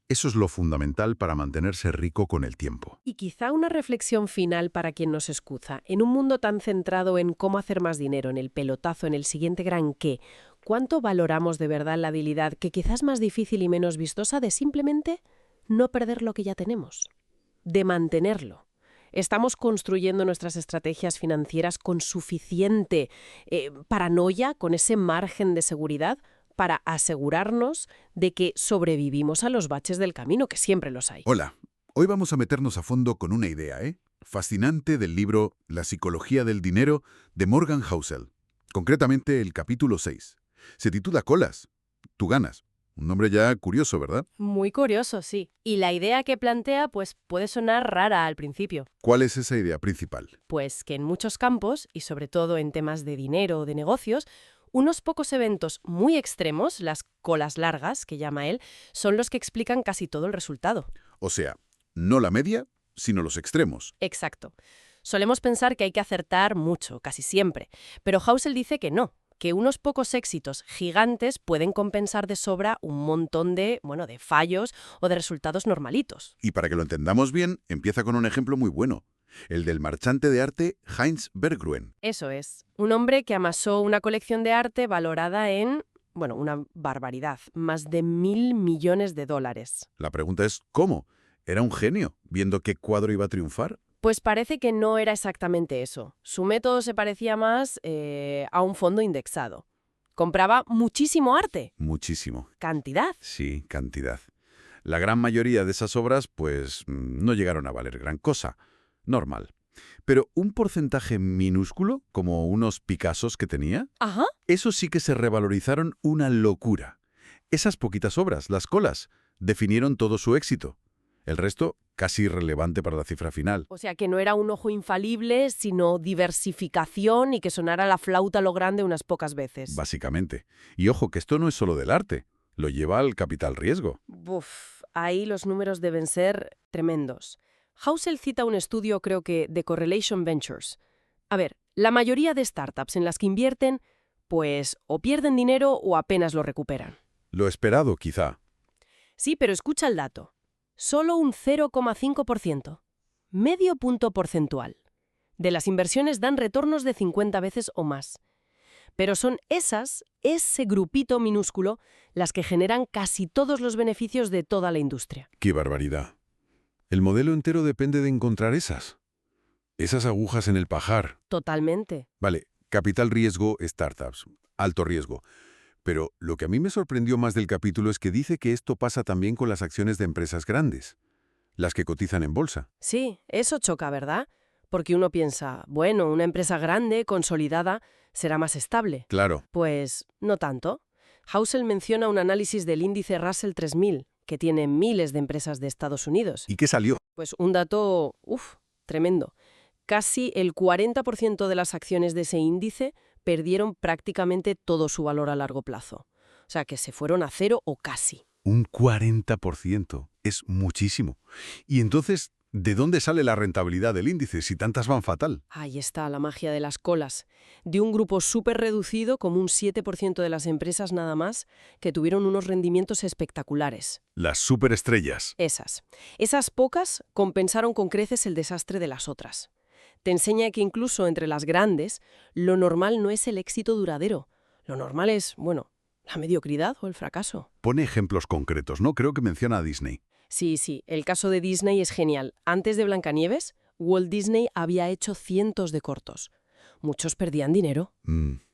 eso es lo fundamental para mantenerse rico con el tiempo. Y quizá una reflexión final para quien nos escucha. En un mundo tan centrado en cómo hacer más dinero, en el pelotazo, en el siguiente gran qué, ¿cuánto valoramos de verdad la habilidad, que quizás es más difícil y menos vistosa, de simplemente no perder lo que ya tenemos? De mantenerlo. ¿Estamos construyendo nuestras estrategias financieras con suficiente paranoia, con ese margen de seguridad, para asegurarnos de que sobrevivimos a los baches del camino, que siempre los hay? Hola, hoy vamos a meternos a fondo con una idea, fascinante, del libro La psicología del dinero de Morgan Housel. Concretamente el capítulo 6. Se titula Colas. Tú ganas. Un nombre ya curioso, ¿verdad? Muy curioso, sí. Y la idea que plantea, pues, puede sonar rara al principio. ¿Cuál es esa idea principal? Pues que en muchos campos, y sobre todo en temas de dinero o de negocios, unos pocos eventos muy extremos, las colas largas, que llama él, son los que explican casi todo el resultado. O sea, no la media, sino los extremos. Exacto. Solemos pensar que hay que acertar mucho, casi siempre, pero Housel dice que no, que unos pocos éxitos gigantes pueden compensar de sobra un montón de fallos o de resultados normalitos. Y para que lo entendamos bien, empieza con un ejemplo muy bueno. El del marchante de arte Heinz Berggruen. Eso es. Un hombre que amasó una colección de arte valorada en bueno, una barbaridad, más de $1.000 millones. La pregunta es, ¿cómo? ¿Era un genio, viendo qué cuadro iba a triunfar? Pues parece que no era exactamente eso. Su método se parecía más a un fondo indexado. Compraba muchísimo arte. Muchísimo. Cantidad. Sí, cantidad. La gran mayoría de esas obras, pues, no llegaron a valer gran cosa. Normal. Pero un porcentaje minúsculo, como unos Picassos que tenía, Ajá. eso sí que se revalorizaron una locura. Esas poquitas obras, las colas, definieron todo su éxito. El resto, casi irrelevante para la cifra final. O sea que no era un ojo infalible, sino diversificación y que sonara la flauta a lo grande unas pocas veces. Básicamente. Y ojo, que esto no es solo del arte. Lo lleva al capital riesgo. Buf, ahí los números deben ser tremendos. Housel cita un estudio, creo que, de Correlation Ventures. A ver, la mayoría de startups en las que invierten, pues o pierden dinero o apenas lo recuperan. Lo esperado, quizá. Sí, pero escucha el dato. Solo un 0,5%, medio punto porcentual, de las inversiones dan retornos de 50 veces o más. Pero son ese grupito minúsculo, las que generan casi todos los beneficios de toda la industria. ¡Qué barbaridad! El modelo entero depende de encontrar esas agujas en el pajar. Totalmente. Vale, capital riesgo, startups, alto riesgo. Pero lo que a mí me sorprendió más del capítulo es que dice que esto pasa también con las acciones de empresas grandes, las que cotizan en bolsa. Sí, eso choca, ¿verdad? Porque uno piensa, bueno, una empresa grande, consolidada, será más estable. Claro. Pues no tanto. Housel menciona un análisis del índice Russell 3000, que tiene miles de empresas de Estados Unidos. ¿Y qué salió? Pues un dato, tremendo. Casi el 40% de las acciones de ese índice perdieron prácticamente todo su valor a largo plazo. O sea, que se fueron a cero o casi. Un 40%. Es muchísimo. Y entonces, ¿de dónde sale la rentabilidad del índice si tantas van fatal? Ahí está la magia de las colas. De un grupo súper reducido, como un 7% de las empresas nada más, que tuvieron unos rendimientos espectaculares. Las superestrellas. Esas pocas compensaron con creces el desastre de las otras. Te enseña que incluso entre las grandes, lo normal no es el éxito duradero. Lo normal es, bueno, la mediocridad o el fracaso. Pone ejemplos concretos, ¿no? Creo que menciona a Disney. Sí, el caso de Disney es genial. Antes de Blancanieves, Walt Disney había hecho cientos de cortos. Muchos perdían dinero.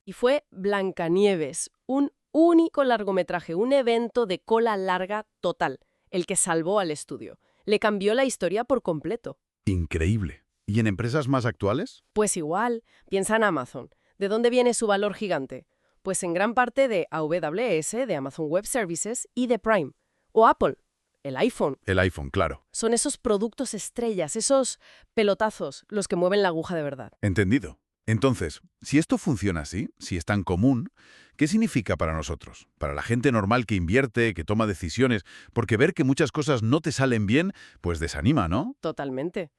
Y fue Blancanieves, un único largometraje, un evento de cola larga total, el que salvó al estudio. Le cambió la historia por completo. Increíble. ¿Y en empresas más actuales? Pues igual, piensa en Amazon. ¿De dónde viene su valor gigante? Pues en gran parte de AWS, de Amazon Web Services y de Prime. O Apple, el iPhone. El iPhone, claro. Son esos productos estrellas, esos pelotazos, los que mueven la aguja de verdad. Entendido. Entonces, si esto funciona así, si es tan común, ¿qué significa para nosotros? Para la gente normal que invierte, que toma decisiones, porque ver que muchas cosas no te salen bien, pues desanima, ¿no? Totalmente.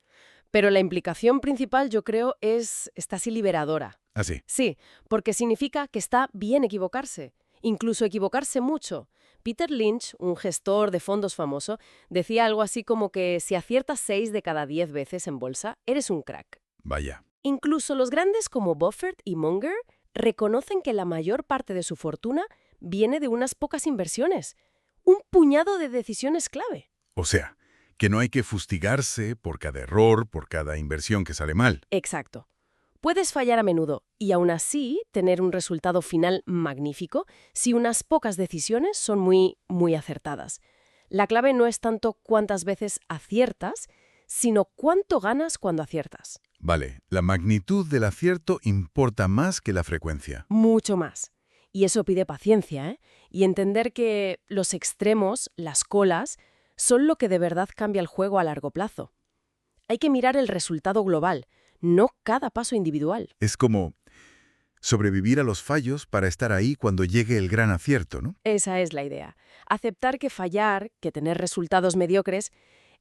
Pero la implicación principal, yo creo, está así liberadora. Así. Sí, porque significa que está bien equivocarse, incluso equivocarse mucho. Peter Lynch, un gestor de fondos famoso, decía algo así como que si aciertas 6 de cada 10 veces en bolsa, eres un crack. Vaya. Incluso los grandes como Buffett y Munger reconocen que la mayor parte de su fortuna viene de unas pocas inversiones. Un puñado de decisiones clave. O sea, que no hay que fustigarse por cada error, por cada inversión que sale mal. Exacto. Puedes fallar a menudo y aún así tener un resultado final magnífico si unas pocas decisiones son muy, muy acertadas. La clave no es tanto cuántas veces aciertas, sino cuánto ganas cuando aciertas. Vale, la magnitud del acierto importa más que la frecuencia. Mucho más. Y eso pide paciencia, ¿eh? Y entender que los extremos, las colas, son lo que de verdad cambia el juego a largo plazo. Hay que mirar el resultado global, no cada paso individual. Es como sobrevivir a los fallos para estar ahí cuando llegue el gran acierto, ¿no? Esa es la idea. Aceptar que fallar, que tener resultados mediocres,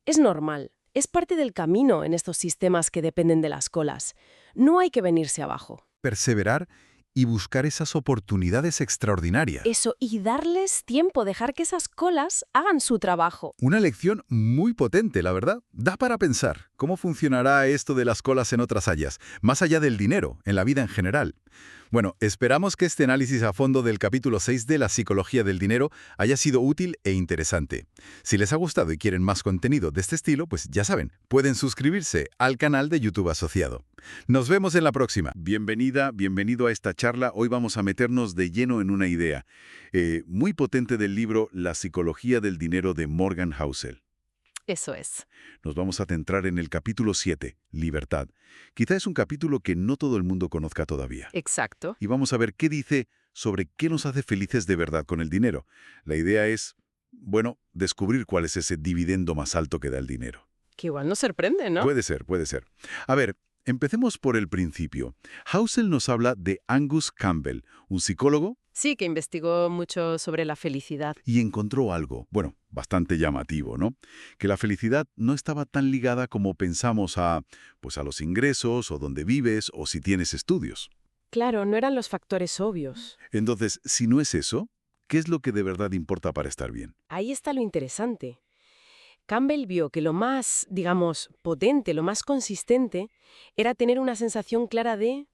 es normal. Es parte del camino en estos sistemas que dependen de las colas. No hay que venirse abajo. Perseverar y buscar esas oportunidades extraordinarias. Eso, y darles tiempo, dejar que esas colas hagan su trabajo. Una lección muy potente, la verdad. Da para pensar cómo funcionará esto de las colas en otras áreas, más allá del dinero, en la vida en general. Bueno, esperamos que este análisis a fondo del capítulo 6 de la psicología del dinero haya sido útil e interesante. Si les ha gustado y quieren más contenido de este estilo, pues ya saben, pueden suscribirse al canal de YouTube asociado. Nos vemos en la próxima. Bienvenida, bienvenido a esta charla. Hoy vamos a meternos de lleno en una idea muy potente del libro La psicología del dinero de Morgan Housel. Eso es. Nos vamos a centrar en el capítulo 7, Libertad. Quizá es un capítulo que no todo el mundo conozca todavía. Exacto. Y vamos a ver qué dice sobre qué nos hace felices de verdad con el dinero. La idea es, bueno, descubrir cuál es ese dividendo más alto que da el dinero. Que igual nos sorprende, ¿no? Puede ser, puede ser. A ver, empecemos por el principio. Housel nos habla de Angus Campbell, un psicólogo, Sí, que investigó mucho sobre la felicidad. y encontró algo, bueno, bastante llamativo, ¿no? Que la felicidad no estaba tan ligada como pensamos pues a los ingresos, o dónde vives, o si tienes estudios. Claro, no eran los factores obvios. Entonces, si no es eso, ¿qué es lo que de verdad importa para estar bien? Ahí está lo interesante. Campbell vio que lo más, digamos, potente, lo más consistente, era tener una sensación clara de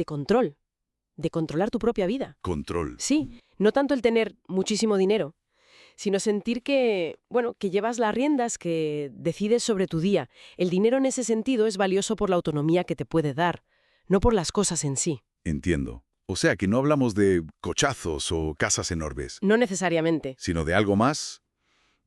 control, de controlar tu propia vida. Control. Sí, no tanto el tener muchísimo dinero, sino sentir que, bueno, que llevas las riendas, que decides sobre tu día. El dinero en ese sentido es valioso por la autonomía que te puede dar, no por las cosas en sí. Entiendo. O sea, que no hablamos de cochazos o casas enormes, No necesariamente. sino de algo más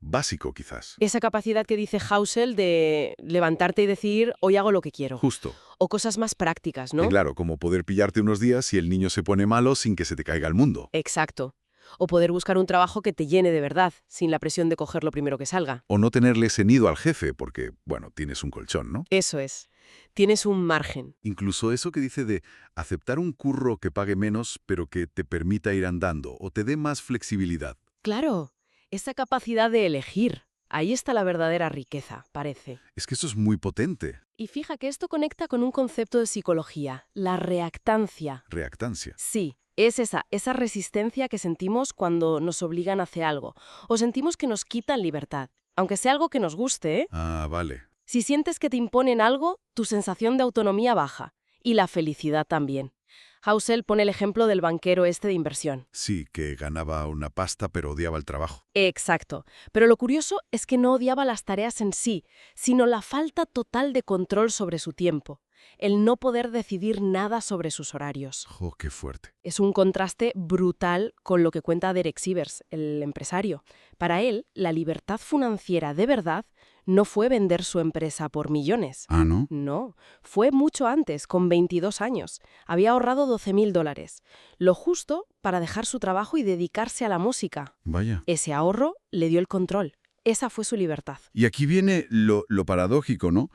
básico, quizás. Esa capacidad que dice Housel de levantarte y decir, hoy hago lo que quiero. Justo. O cosas más prácticas, ¿no? Claro, como poder pillarte unos días si el niño se pone malo sin que se te caiga el mundo. Exacto. O poder buscar un trabajo que te llene de verdad, sin la presión de coger lo primero que salga. O no tenerle ese nido al jefe, porque, bueno, tienes un colchón, ¿no? Eso es. Tienes un margen. Incluso eso que dice de aceptar un curro que pague menos, pero que te permita ir andando, o te dé más flexibilidad. Claro, esa capacidad de elegir. Ahí está la verdadera riqueza, parece. Es que eso es muy potente. Y fija que esto conecta con un concepto de psicología, la reactancia. Reactancia. Sí, es esa resistencia que sentimos cuando nos obligan a hacer algo, o sentimos que nos quitan libertad, aunque sea algo que nos guste, ¿eh? Ah, vale. Si sientes que te imponen algo, tu sensación de autonomía baja, y la felicidad también. Housel pone el ejemplo del banquero de inversión. Sí, que ganaba una pasta pero odiaba el trabajo. Exacto. Pero lo curioso es que no odiaba las tareas en sí, sino la falta total de control sobre su tiempo, el no poder decidir nada sobre sus horarios. ¡Jo, qué fuerte! Es un contraste brutal con lo que cuenta Derek Sivers, el empresario. Para él, la libertad financiera de verdad no fue vender su empresa por millones. Ah, ¿no? No, fue mucho antes, con 22 años. Había ahorrado $12.000, lo justo para dejar su trabajo y dedicarse a la música. Vaya. Ese ahorro le dio el control. Esa fue su libertad. Y aquí viene lo paradójico, ¿no?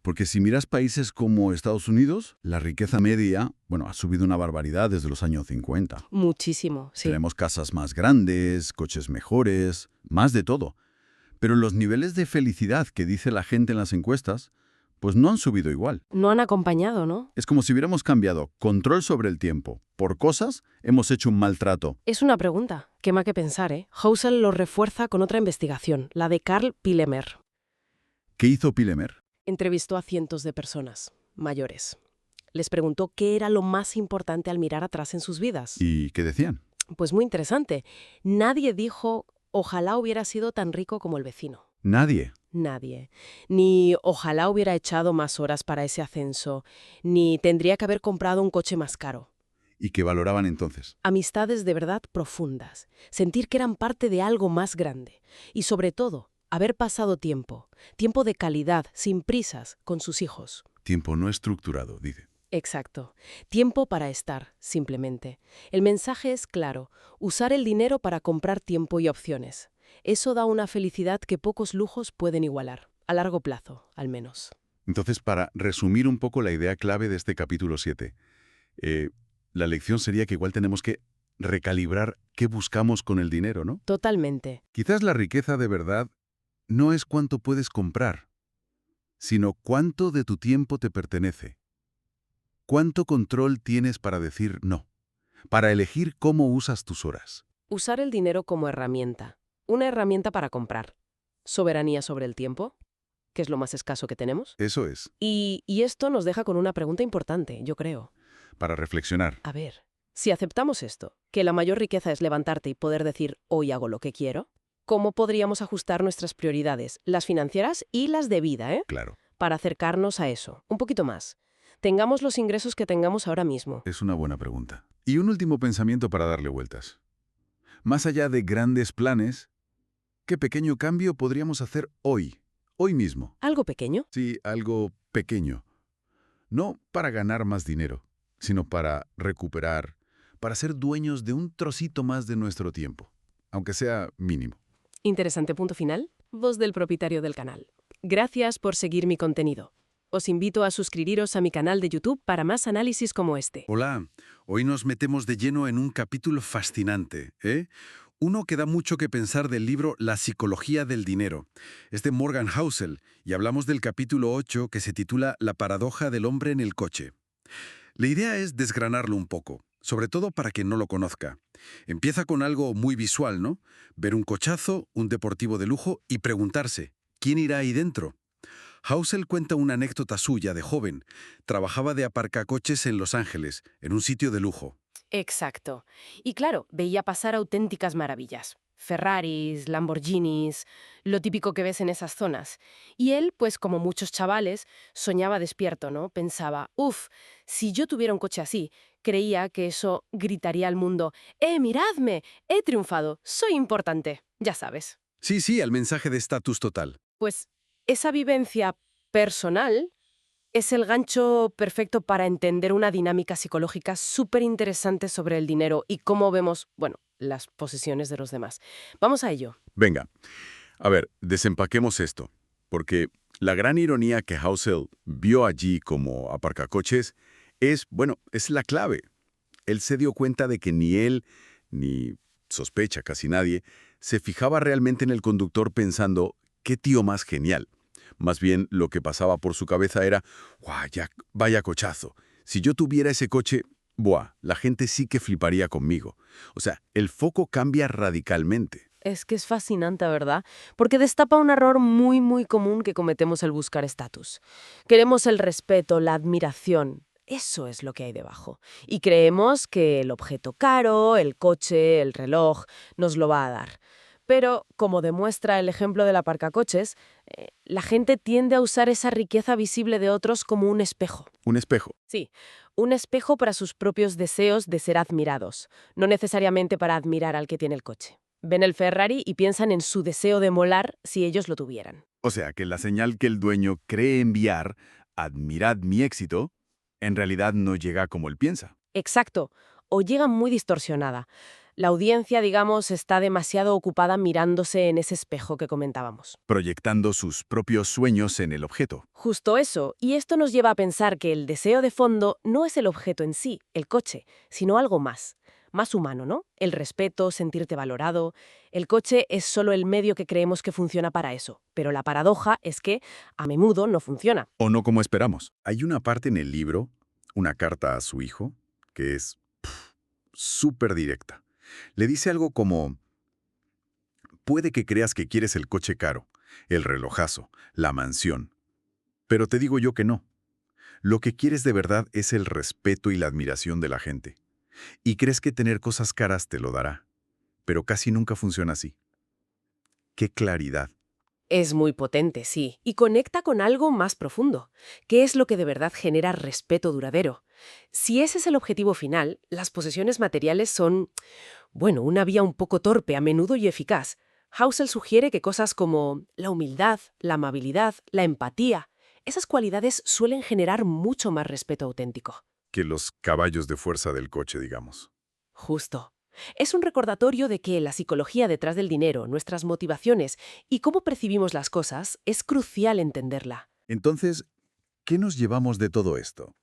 Porque si miras países como Estados Unidos, la riqueza media, bueno, ha subido una barbaridad desde los años 50. Muchísimo, sí. Tenemos casas más grandes, coches mejores, más de todo. Pero los niveles de felicidad que dice la gente en las encuestas, pues no han subido igual. No han acompañado, ¿no? Es como si hubiéramos cambiado control sobre el tiempo. Por cosas, hemos hecho un maltrato. Es una pregunta. Quema que pensar, ¿eh? Housel lo refuerza con otra investigación, la de Carl Pillemer. ¿Qué hizo Pillemer? Entrevistó a cientos de personas, mayores. Les preguntó qué era lo más importante al mirar atrás en sus vidas. ¿Y qué decían? Pues muy interesante. Nadie dijo, ojalá hubiera sido tan rico como el vecino. Nadie. Nadie. Ni ojalá hubiera echado más horas para ese ascenso, ni tendría que haber comprado un coche más caro. ¿Y qué valoraban entonces? Amistades de verdad profundas, sentir que eran parte de algo más grande y sobre todo, haber pasado tiempo de calidad, sin prisas, con sus hijos. Tiempo no estructurado, dice. Exacto. Tiempo para estar, simplemente. El mensaje es claro, usar el dinero para comprar tiempo y opciones. Eso da una felicidad que pocos lujos pueden igualar, a largo plazo, al menos. Entonces, para resumir un poco la idea clave de este capítulo 7, la lección sería que igual tenemos que recalibrar qué buscamos con el dinero, ¿no? Totalmente. Quizás la riqueza de verdad no es cuánto puedes comprar, sino cuánto de tu tiempo te pertenece. ¿Cuánto control tienes para decir no? Para elegir cómo usas tus horas. Usar el dinero como herramienta. Una herramienta para comprar. Soberanía sobre el tiempo, que es lo más escaso que tenemos. Eso es. Y esto nos deja con una pregunta importante, yo creo. para reflexionar. A ver, si aceptamos esto, que la mayor riqueza es levantarte y poder decir hoy hago lo que quiero, ¿cómo podríamos ajustar nuestras prioridades, las financieras y las de vida, Claro, para acercarnos a eso? Un poquito más. Tengamos los ingresos que tengamos ahora mismo. es una buena pregunta. Y un último pensamiento para darle vueltas. Más allá de grandes planes, ¿qué pequeño cambio podríamos hacer hoy mismo? ¿Algo pequeño? Sí, algo pequeño. No para ganar más dinero, sino para recuperar, para ser dueños de un trocito más de nuestro tiempo, aunque sea mínimo. Interesante punto final. Voz del propietario del canal. Gracias por seguir mi contenido. Os invito a suscribiros a mi canal de YouTube para más análisis como este. Hola, hoy nos metemos de lleno en un capítulo fascinante, ¿eh? Uno que da mucho que pensar del libro La psicología del dinero. Es de Morgan Housel y hablamos del capítulo 8 que se titula La paradoja del hombre en el coche. La idea es desgranarlo un poco, sobre todo para quien no lo conozca. Empieza con algo muy visual, ¿no? Ver un cochazo, un deportivo de lujo y preguntarse, ¿quién irá ahí dentro? Housel cuenta una anécdota suya de joven. Trabajaba de aparcacoches en Los Ángeles, en un sitio de lujo. Exacto. Y claro, veía pasar auténticas maravillas. Ferraris, Lamborghinis, lo típico que ves en esas zonas. Y él, pues como muchos chavales, soñaba despierto, ¿no? Pensaba, si yo tuviera un coche así, creía que eso gritaría al mundo, miradme! He triunfado, soy importante, ya sabes. Sí, al mensaje de estatus total. Pues esa vivencia personal es el gancho perfecto para entender una dinámica psicológica súper interesante sobre el dinero y cómo vemos, bueno, las posesiones de los demás. Vamos a ello. Venga, a ver, desempaquemos esto, porque la gran ironía que Housel vio allí como aparcacoches es la clave. Él se dio cuenta de que ni él, ni sospecha casi nadie, se fijaba realmente en el conductor pensando, ¡qué tío más genial! Más bien, lo que pasaba por su cabeza era, ¡guau, vaya cochazo! Si yo tuviera ese coche, ¡buah! La gente sí que fliparía conmigo. O sea, el foco cambia radicalmente. Es que es fascinante, ¿verdad? Porque destapa un error muy, muy común que cometemos al buscar estatus. Queremos el respeto, la admiración. Eso es lo que hay debajo. Y creemos que el objeto caro, el coche, el reloj, nos lo va a dar. Pero, como demuestra el ejemplo del aparcacoches, la gente tiende a usar esa riqueza visible de otros como un espejo. Un espejo. Sí, un espejo para sus propios deseos de ser admirados, no necesariamente para admirar al que tiene el coche. Ven el Ferrari y piensan en su deseo de molar si ellos lo tuvieran. O sea, que la señal que el dueño cree enviar, admirad mi éxito, en realidad no llega como él piensa. Exacto, o llega muy distorsionada. La audiencia, digamos, está demasiado ocupada mirándose en ese espejo que comentábamos. Proyectando sus propios sueños en el objeto. Justo eso, y esto nos lleva a pensar que el deseo de fondo no es el objeto en sí, el coche, sino algo más humano, ¿no? El respeto, sentirte valorado. El coche es solo el medio que creemos que funciona para eso, pero la paradoja es que a menudo no funciona. O no como esperamos. Hay una parte en el libro, una carta a su hijo, que es súper directa. Le dice algo como, puede que creas que quieres el coche caro, el relojazo, la mansión, pero te digo yo que no. Lo que quieres de verdad es el respeto y la admiración de la gente. Y crees que tener cosas caras te lo dará, pero casi nunca funciona así. ¡Qué claridad! Es muy potente, sí, y conecta con algo más profundo. ¿Qué es lo que de verdad genera respeto duradero? Si ese es el objetivo final, las posesiones materiales son, una vía un poco torpe a menudo y eficaz. Housel sugiere que cosas como la humildad, la amabilidad, la empatía, esas cualidades suelen generar mucho más respeto auténtico. Que los caballos de fuerza del coche, digamos. Justo. Es un recordatorio de que la psicología detrás del dinero, nuestras motivaciones y cómo percibimos las cosas, es crucial entenderla. Entonces, ¿qué nos llevamos de todo esto?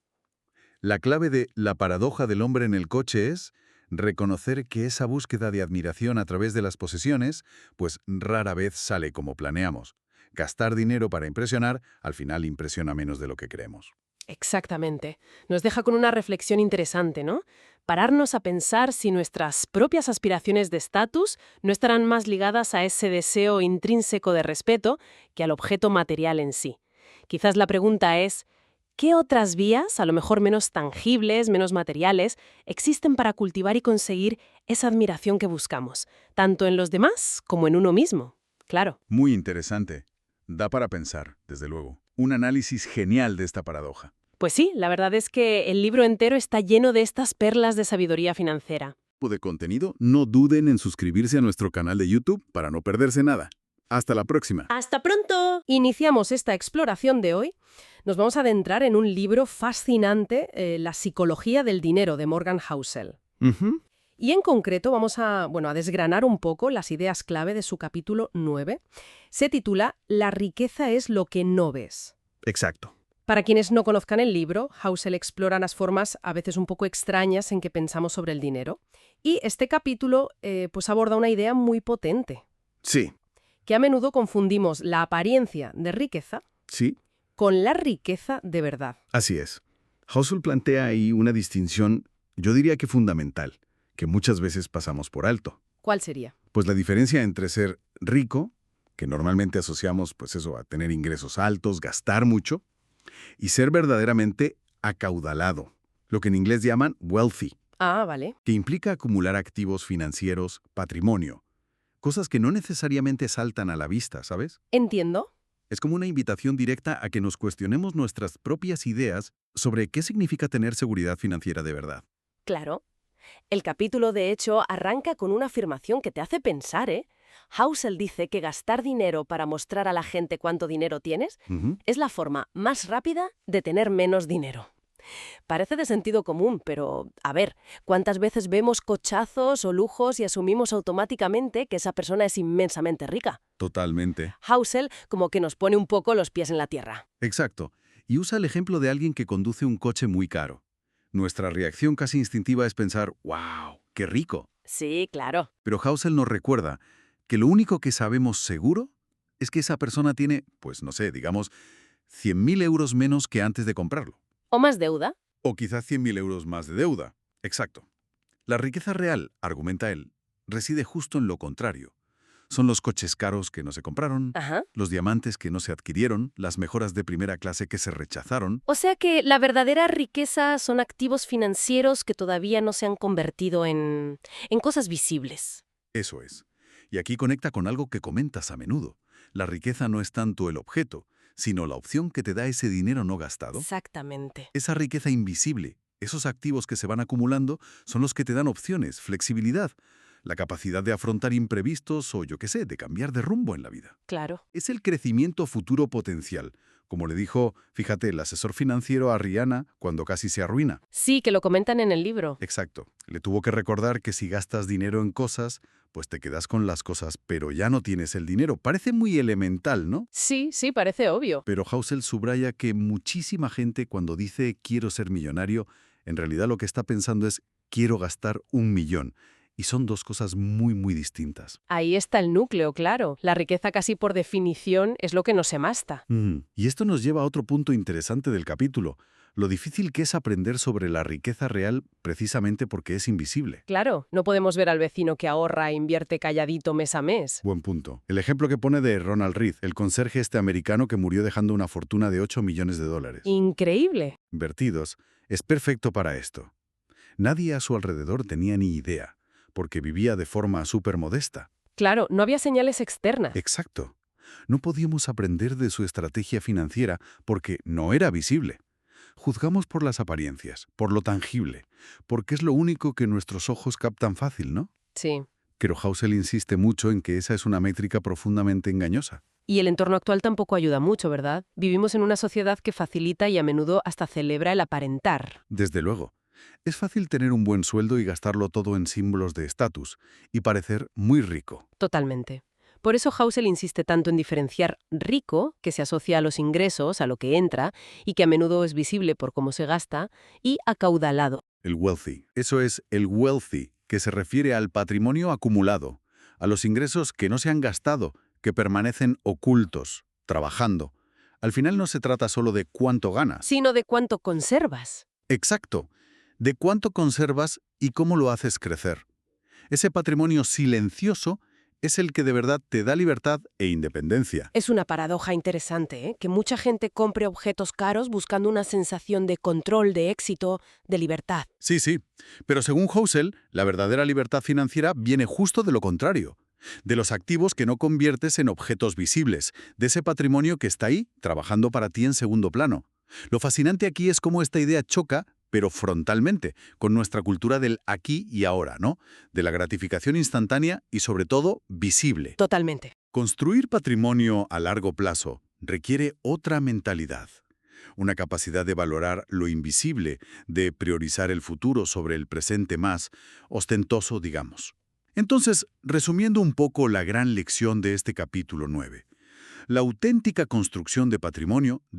La clave de la paradoja del hombre en el coche es reconocer que esa búsqueda de admiración a través de las posesiones, pues rara vez sale como planeamos. Gastar dinero para impresionar, al final impresiona menos de lo que creemos. Exactamente. Nos deja con una reflexión interesante, ¿no? Pararnos a pensar si nuestras propias aspiraciones de estatus no estarán más ligadas a ese deseo intrínseco de respeto que al objeto material en sí. Quizás la pregunta es, ¿Qué otras vías, a lo mejor menos tangibles, menos materiales, existen para cultivar y conseguir esa admiración que buscamos, tanto en los demás como en uno mismo? Claro. Muy interesante. Da para pensar, desde luego. Un análisis genial de esta paradoja. Pues sí, la verdad es que el libro entero está lleno de estas perlas de sabiduría financiera. De contenido, no duden en suscribirse a nuestro canal de YouTube para no perderse nada. Hasta la próxima. ¡Hasta pronto! Iniciamos esta exploración de hoy. Nos vamos a adentrar en un libro fascinante, La psicología del dinero, de Morgan Housel. Y en concreto vamos a desgranar un poco las ideas clave de su capítulo 9. Se titula La riqueza es lo que no ves. Exacto. Para quienes no conozcan el libro, Housel explora las formas a veces un poco extrañas en que pensamos sobre el dinero. Y este capítulo aborda una idea muy potente, Sí. que a menudo confundimos la apariencia de riqueza Sí. con la riqueza de verdad. Así es. Housel plantea ahí una distinción, yo diría que fundamental, que muchas veces pasamos por alto. ¿Cuál sería? Pues la diferencia entre ser rico, que normalmente asociamos a tener ingresos altos, gastar mucho, y ser verdaderamente acaudalado, lo que en inglés llaman wealthy, Ah, vale. que implica acumular activos financieros, patrimonio, cosas que no necesariamente saltan a la vista, ¿sabes? Entiendo. Es como una invitación directa a que nos cuestionemos nuestras propias ideas sobre qué significa tener seguridad financiera de verdad. Claro. El capítulo, de hecho, arranca con una afirmación que te hace pensar, ¿eh? Housel dice que gastar dinero para mostrar a la gente cuánto dinero tienes es la forma más rápida de tener menos dinero. Parece de sentido común, pero, a ver, ¿cuántas veces vemos cochazos o lujos y asumimos automáticamente que esa persona es inmensamente rica? Totalmente. Housel como que nos pone un poco los pies en la tierra. Exacto. Y usa el ejemplo de alguien que conduce un coche muy caro. Nuestra reacción casi instintiva es pensar, ¡wow! ¡Qué rico! Sí, claro. Pero Housel nos recuerda que lo único que sabemos seguro es que esa persona tiene, digamos, 100.000 euros menos que antes de comprarlo. ¿O más deuda? O quizás 100.000 euros más de deuda. Exacto. La riqueza real, argumenta él, reside justo en lo contrario. Son los coches caros que no se compraron, Ajá. los diamantes que no se adquirieron, las mejoras de primera clase que se rechazaron. O sea que la verdadera riqueza son activos financieros que todavía no se han convertido en cosas visibles. Eso es. Y aquí conecta con algo que comentas a menudo. La riqueza no es tanto el objeto, sino la opción que te da ese dinero no gastado. Exactamente. Esa riqueza invisible, esos activos que se van acumulando, son los que te dan opciones, flexibilidad, la capacidad de afrontar imprevistos o, de cambiar de rumbo en la vida. Claro. Es el crecimiento futuro potencial, como le dijo, fíjate, el asesor financiero a Rihanna cuando casi se arruina. Sí, que lo comentan en el libro. Exacto. Le tuvo que recordar que si gastas dinero en cosas, pues te quedas con las cosas, pero ya no tienes el dinero. Parece muy elemental, ¿no? Sí, parece obvio. Pero Housel subraya que muchísima gente cuando dice quiero ser millonario, en realidad lo que está pensando es quiero gastar 1 millón. Y son dos cosas muy, muy distintas. Ahí está el núcleo, claro. La riqueza casi por definición es lo que nos emasta. Y esto nos lleva a otro punto interesante del capítulo. Lo difícil que es aprender sobre la riqueza real precisamente porque es invisible. Claro, no podemos ver al vecino que ahorra e invierte calladito mes a mes. Buen punto. El ejemplo que pone de Ronald Reed, el conserje americano que murió dejando una fortuna de $8 millones. Increíble. Invertidos, es perfecto para esto. Nadie a su alrededor tenía ni idea, porque vivía de forma súper modesta. Claro, no había señales externas. Exacto. No podíamos aprender de su estrategia financiera porque no era visible. Juzgamos por las apariencias, por lo tangible, porque es lo único que nuestros ojos captan fácil, ¿no? Sí. Pero Housel insiste mucho en que esa es una métrica profundamente engañosa. Y el entorno actual tampoco ayuda mucho, ¿verdad? Vivimos en una sociedad que facilita y a menudo hasta celebra el aparentar. Desde luego. Es fácil tener un buen sueldo y gastarlo todo en símbolos de estatus y parecer muy rico. Totalmente. Por eso Housel insiste tanto en diferenciar rico, que se asocia a los ingresos, a lo que entra, y que a menudo es visible por cómo se gasta, y acaudalado. El wealthy. Eso es el wealthy, que se refiere al patrimonio acumulado, a los ingresos que no se han gastado, que permanecen ocultos, trabajando. Al final no se trata solo de cuánto ganas. Sino de cuánto conservas. Exacto. De cuánto conservas y cómo lo haces crecer. Ese patrimonio silencioso es el que de verdad te da libertad e independencia. Es una paradoja interesante, ¿eh? Que mucha gente compre objetos caros buscando una sensación de control, de éxito, de libertad. Sí, sí, pero según Housel, la verdadera libertad financiera viene justo de lo contrario. De los activos que no conviertes en objetos visibles, de ese patrimonio que está ahí, trabajando para ti en segundo plano. Lo fascinante aquí es cómo esta idea choca, pero frontalmente, con nuestra cultura del aquí y ahora, ¿no? De la gratificación instantánea y, sobre todo, visible. Totalmente. Construir patrimonio a largo plazo requiere otra mentalidad. Una capacidad de valorar lo invisible, de priorizar el futuro sobre el presente más ostentoso, digamos. Entonces, resumiendo un poco la gran lección de este capítulo 9, la auténtica construcción de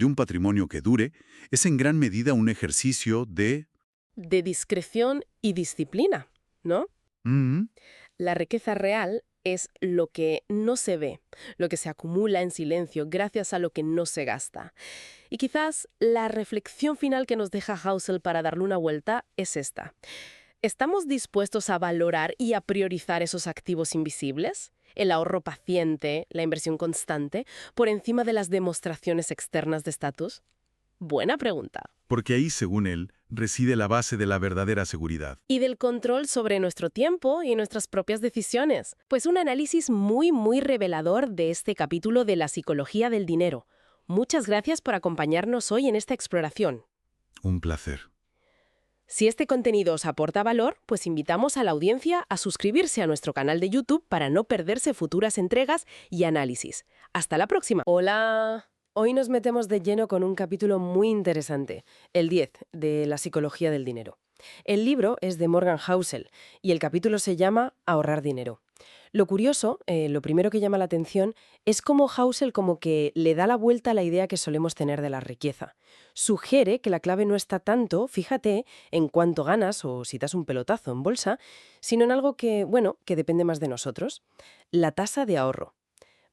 un patrimonio que dure, es en gran medida un ejercicio de... De discreción y disciplina, ¿no? La riqueza real es lo que no se ve, lo que se acumula en silencio gracias a lo que no se gasta. Y quizás la reflexión final que nos deja Housel para darle una vuelta es esta. ¿Estamos dispuestos a valorar y a priorizar esos activos invisibles? El ahorro paciente, la inversión constante, por encima de las demostraciones externas de estatus? Buena pregunta. Porque ahí, según él, reside la base de la verdadera seguridad. Y del control sobre nuestro tiempo y nuestras propias decisiones. Pues un análisis muy revelador de este capítulo de la psicología del dinero. Muchas gracias por acompañarnos hoy en esta exploración. Un placer. Si este contenido os aporta valor, pues invitamos a la audiencia a suscribirse a nuestro canal de YouTube para no perderse futuras entregas y análisis. ¡Hasta la próxima! ¡Hola! Hoy nos metemos de lleno con un capítulo muy interesante, el 10, de la psicología del dinero. El libro es de Morgan Housel y el capítulo se llama Ahorrar dinero. Lo curioso, lo primero que llama la atención, es cómo Housel como que le da la vuelta a la idea que solemos tener de la riqueza. Sugiere que la clave no está tanto, fíjate, en cuánto ganas o si das un pelotazo en bolsa, sino en algo que, bueno, que depende más de nosotros. La tasa de ahorro.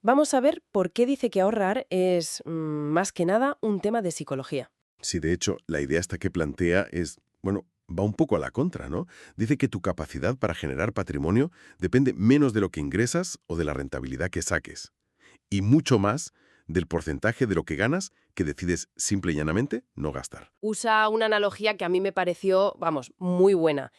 Vamos a ver por qué dice que ahorrar es, más que nada, un tema de psicología. Sí, de hecho, la idea esta que plantea es, bueno, va un poco a la contra, ¿no? Dice que tu capacidad para generar patrimonio depende menos de lo que ingresas o de la rentabilidad que saques, y mucho más del porcentaje de lo que ganas que decides simple y llanamente no gastar. Usa una analogía que a mí me pareció, vamos, muy buena.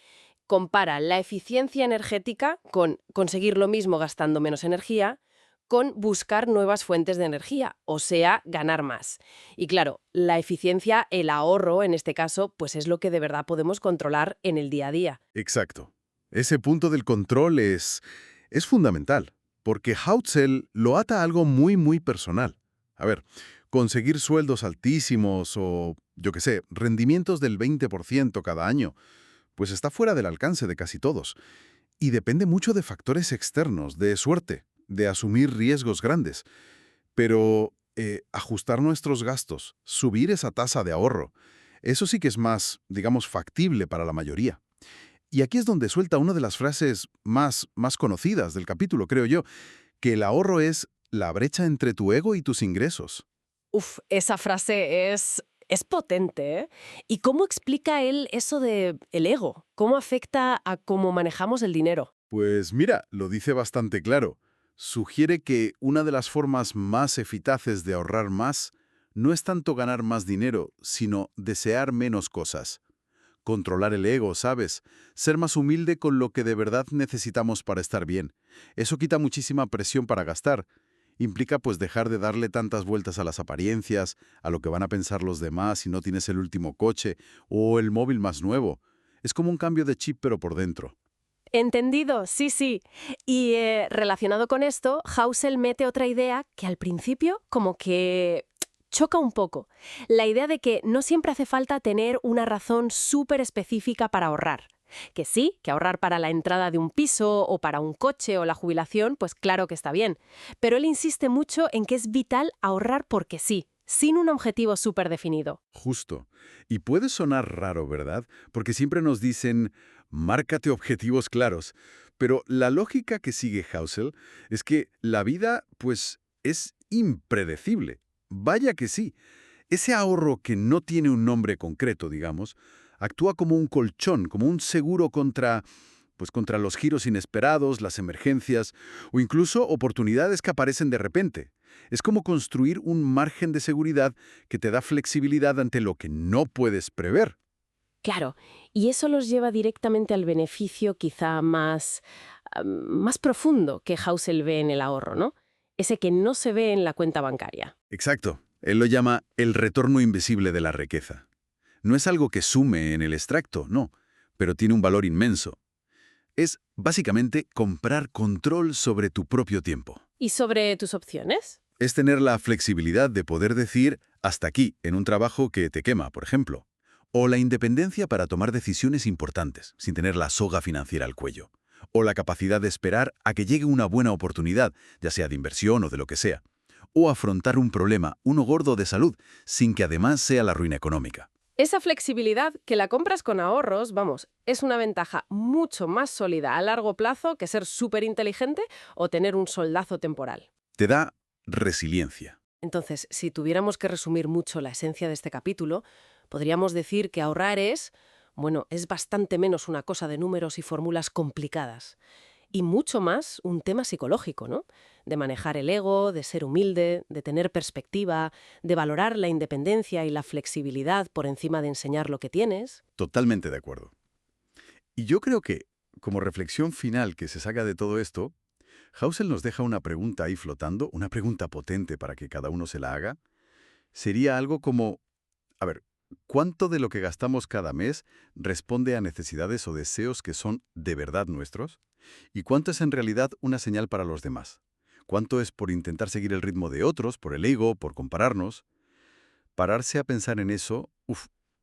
Compara la eficiencia energética con conseguir lo mismo gastando menos energía, con buscar nuevas fuentes de energía, o sea, ganar más. Y claro, la eficiencia, el ahorro, en este caso, pues es lo que de verdad podemos controlar en el día a día. Exacto. Ese punto del control es fundamental, porque Housel lo ata a algo muy personal. A ver, conseguir sueldos altísimos o, yo qué sé, rendimientos del 20% cada año, pues está fuera del alcance de casi todos. Y depende mucho de factores externos, de suerte, de asumir riesgos grandes. Pero ajustar nuestros gastos, subir esa tasa de ahorro, eso sí que es más, digamos, factible para la mayoría. Y aquí es donde suelta una de las frases más conocidas del capítulo, creo yo, que el ahorro es la brecha entre tu ego y tus ingresos. Uf, esa frase es potente, ¿eh? ¿Y cómo explica él eso de el ego? ¿Cómo afecta a cómo manejamos el dinero? Pues mira, lo dice bastante claro. Sugiere que una de las formas más eficaces de ahorrar más no es tanto ganar más dinero, sino desear menos cosas. Controlar el ego, ¿sabes? Ser más humilde con lo que de verdad necesitamos para estar bien. Eso quita muchísima presión para gastar. Implica pues dejar de darle tantas vueltas a las apariencias, a lo que van a pensar los demás si no tienes el último coche o el móvil más nuevo. Es como un cambio de chip pero por dentro. Entendido, sí. Y relacionado con esto, Housel mete otra idea que al principio como que choca un poco. La idea de que no siempre hace falta tener una razón súper específica para ahorrar. Que sí, que ahorrar para la entrada de un piso o para un coche o la jubilación, pues claro que está bien. Pero él insiste mucho en que es vital ahorrar porque sí, sin un objetivo súper definido. Justo. Y puede sonar raro, ¿verdad? Porque siempre nos dicen, márcate objetivos claros. Pero la lógica que sigue Housel es que la vida, pues, es impredecible. Vaya que sí. Ese ahorro que no tiene un nombre concreto, digamos, actúa como un colchón, como un seguro contra, pues contra los giros inesperados, las emergencias o incluso oportunidades que aparecen de repente. Es como construir un margen de seguridad que te da flexibilidad ante lo que no puedes prever. Claro, y eso los lleva directamente al beneficio quizá más profundo que Housel ve en el ahorro, ¿no? Ese que no se ve en la cuenta bancaria. Exacto. Él lo llama el retorno invisible de la riqueza. No es algo que sume en el extracto, no, pero tiene un valor inmenso. Es, básicamente, comprar control sobre tu propio tiempo. ¿Y sobre tus opciones? Es tener la flexibilidad de poder decir hasta aquí en un trabajo que te quema, por ejemplo. O la independencia para tomar decisiones importantes, sin tener la soga financiera al cuello. O la capacidad de esperar a que llegue una buena oportunidad, ya sea de inversión o de lo que sea. O afrontar un problema, uno gordo de salud, sin que además sea la ruina económica. Esa flexibilidad que la compras con ahorros, vamos, es una ventaja mucho más sólida a largo plazo que ser súper inteligente o tener un soldazo temporal. Te da resiliencia. Entonces, si tuviéramos que resumir mucho la esencia de este capítulo, podríamos decir que ahorrar es bastante menos una cosa de números y fórmulas complicadas. Y mucho más un tema psicológico, ¿no? De manejar el ego, de ser humilde, de tener perspectiva, de valorar la independencia y la flexibilidad por encima de enseñar lo que tienes. Totalmente de acuerdo. Y yo creo que, como reflexión final que se saca de todo esto, Housel nos deja una pregunta ahí flotando, una pregunta potente para que cada uno se la haga. Sería algo como, ¿cuánto de lo que gastamos cada mes responde a necesidades o deseos que son de verdad nuestros? ¿Y cuánto es en realidad una señal para los demás? ¿Cuánto es por intentar seguir el ritmo de otros, por el ego, por compararnos? Pararse a pensar en eso,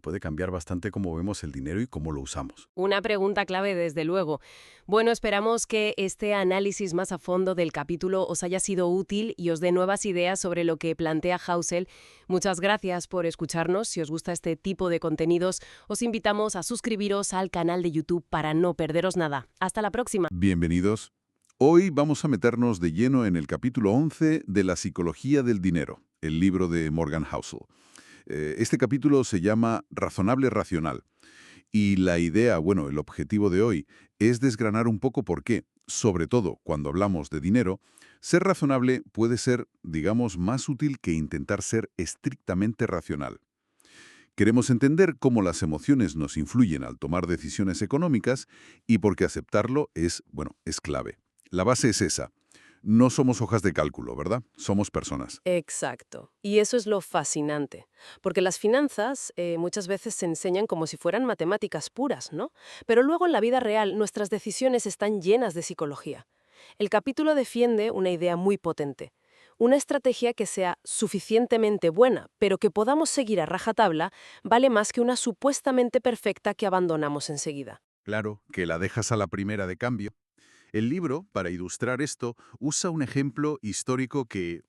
puede cambiar bastante cómo vemos el dinero y cómo lo usamos. Una pregunta clave, desde luego. Bueno, esperamos que este análisis más a fondo del capítulo os haya sido útil y os dé nuevas ideas sobre lo que plantea Housel. Muchas gracias por escucharnos. Si os gusta este tipo de contenidos, os invitamos a suscribiros al canal de YouTube para no perderos nada. Hasta la próxima. Bienvenidos. Hoy vamos a meternos de lleno en el capítulo 11 de La psicología del dinero, el libro de Morgan Housel. Este capítulo se llama Razonable Racional. Y la idea, el objetivo de hoy es desgranar un poco por qué, sobre todo cuando hablamos de dinero, ser razonable puede ser, digamos, más útil que intentar ser estrictamente racional. Queremos entender cómo las emociones nos influyen al tomar decisiones económicas y por qué aceptarlo es clave. La base es esa. No somos hojas de cálculo, ¿verdad? Somos personas. Exacto. Y eso es lo fascinante. Porque las finanzas muchas veces se enseñan como si fueran matemáticas puras, ¿no? Pero luego en la vida real nuestras decisiones están llenas de psicología. El capítulo defiende una idea muy potente. Una estrategia que sea suficientemente buena, pero que podamos seguir a rajatabla, vale más que una supuestamente perfecta que abandonamos enseguida. Claro, que la dejas a la primera de cambio. El libro, para ilustrar esto, usa un ejemplo histórico que,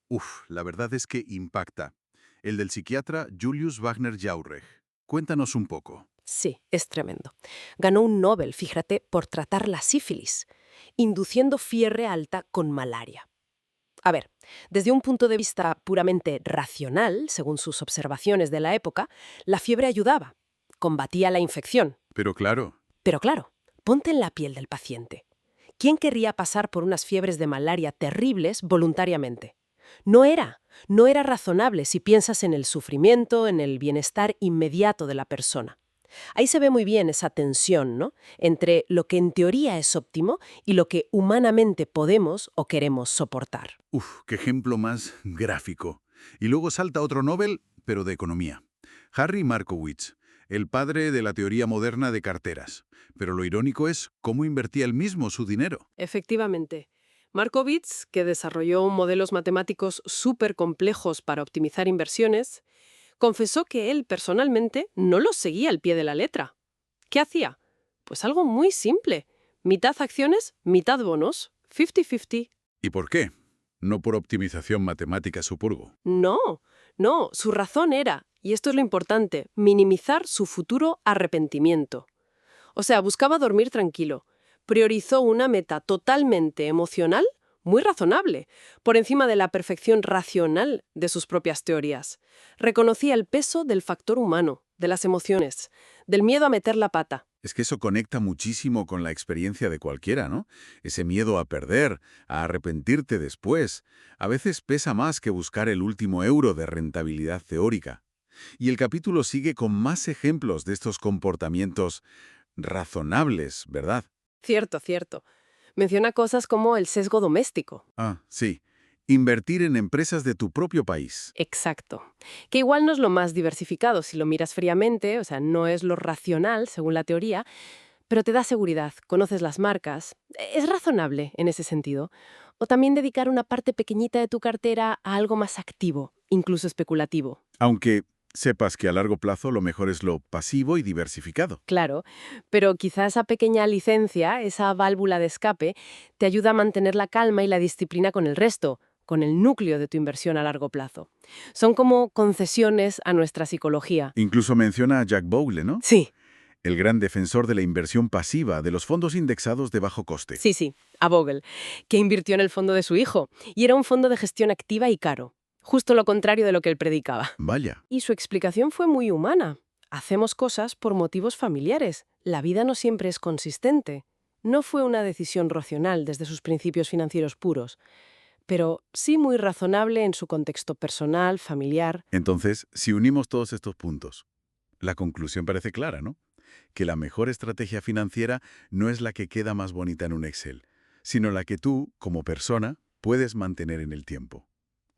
la verdad es que impacta. El del psiquiatra Julius Wagner-Jauregg. Cuéntanos un poco. Sí, es tremendo. Ganó un Nobel, fíjate, por tratar la sífilis, induciendo fiebre alta con malaria. A ver, desde un punto de vista puramente racional, según sus observaciones de la época, la fiebre ayudaba, combatía la infección. Pero claro, Ponte en la piel del paciente. ¿Quién querría pasar por unas fiebres de malaria terribles voluntariamente? No era razonable si piensas en el sufrimiento, en el bienestar inmediato de la persona. Ahí se ve muy bien esa tensión, ¿no?, entre lo que en teoría es óptimo y lo que humanamente podemos o queremos soportar. qué ejemplo más gráfico. Y luego salta otro Nobel, pero de economía. Harry Markowitz, el padre de la teoría moderna de carteras. Pero lo irónico es cómo invertía él mismo su dinero. Efectivamente. Markowitz, que desarrolló modelos matemáticos súper complejos para optimizar inversiones, confesó que él personalmente no los seguía al pie de la letra. ¿Qué hacía? Pues algo muy simple. Mitad acciones, mitad bonos. 50-50. ¿Y por qué? No por optimización matemática su purgo. No, su razón era, y esto es lo importante, minimizar su futuro arrepentimiento. O sea, buscaba dormir tranquilo. Priorizó una meta totalmente emocional, muy razonable, por encima de la perfección racional de sus propias teorías. Reconocía el peso del factor humano, de las emociones, del miedo a meter la pata. Es que eso conecta muchísimo con la experiencia de cualquiera, ¿no? Ese miedo a perder, a arrepentirte después, a veces pesa más que buscar el último euro de rentabilidad teórica. Y el capítulo sigue con más ejemplos de estos comportamientos razonables, ¿verdad? Cierto, cierto. Menciona cosas como el sesgo doméstico. Ah, sí. Invertir en empresas de tu propio país. Exacto. Que igual no es lo más diversificado si lo miras fríamente, o sea, no es lo racional, según la teoría, pero te da seguridad, conoces las marcas. Es razonable en ese sentido. O también dedicar una parte pequeñita de tu cartera a algo más activo, incluso especulativo. Aunque sepas que a largo plazo lo mejor es lo pasivo y diversificado. Claro, pero quizá esa pequeña licencia, esa válvula de escape, te ayuda a mantener la calma y la disciplina con el resto, con el núcleo de tu inversión a largo plazo. Son como concesiones a nuestra psicología. Incluso menciona a Jack Bogle, ¿no? Sí, El gran defensor de la inversión pasiva, de los fondos indexados de bajo coste. sí, a Bogle, que invirtió en el fondo de su hijo, y era un fondo de gestión activa y caro, justo lo contrario de lo que él predicaba. Vaya. Y su explicación fue muy humana. Hacemos cosas por motivos familiares. La vida no siempre es consistente. No fue una decisión racional desde sus principios financieros puros, pero sí muy razonable en su contexto personal, familiar. Entonces, si unimos todos estos puntos, la conclusión parece clara, ¿no? Que la mejor estrategia financiera no es la que queda más bonita en un Excel, sino la que tú, como persona, puedes mantener en el tiempo.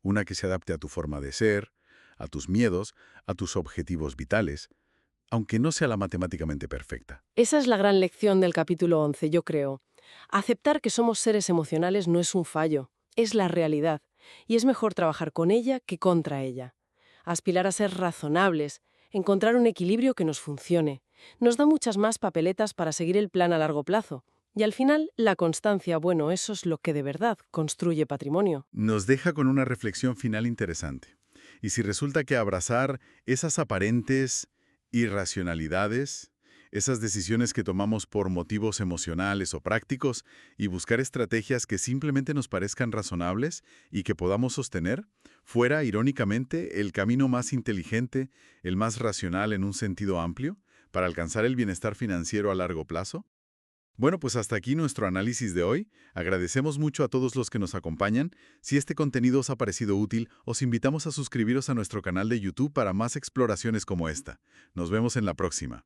Una que se adapte a tu forma de ser, a tus miedos, a tus objetivos vitales, aunque no sea la matemáticamente perfecta. Esa es la gran lección del capítulo 11, yo creo. Aceptar que somos seres emocionales no es un fallo, es la realidad, y es mejor trabajar con ella que contra ella. Aspirar a ser razonables, encontrar un equilibrio que nos funcione, nos da muchas más papeletas para seguir el plan a largo plazo. Y al final, la constancia, bueno, eso es lo que de verdad construye patrimonio. Nos deja con una reflexión final interesante. Y si resulta que abrazar esas aparentes irracionalidades, esas decisiones que tomamos por motivos emocionales o prácticos, y buscar estrategias que simplemente nos parezcan razonables y que podamos sostener, fuera, irónicamente, el camino más inteligente, el más racional en un sentido amplio, para alcanzar el bienestar financiero a largo plazo? Bueno, pues hasta aquí nuestro análisis de hoy. Agradecemos mucho a todos los que nos acompañan. Si este contenido os ha parecido útil, os invitamos a suscribiros a nuestro canal de YouTube para más exploraciones como esta. Nos vemos en la próxima.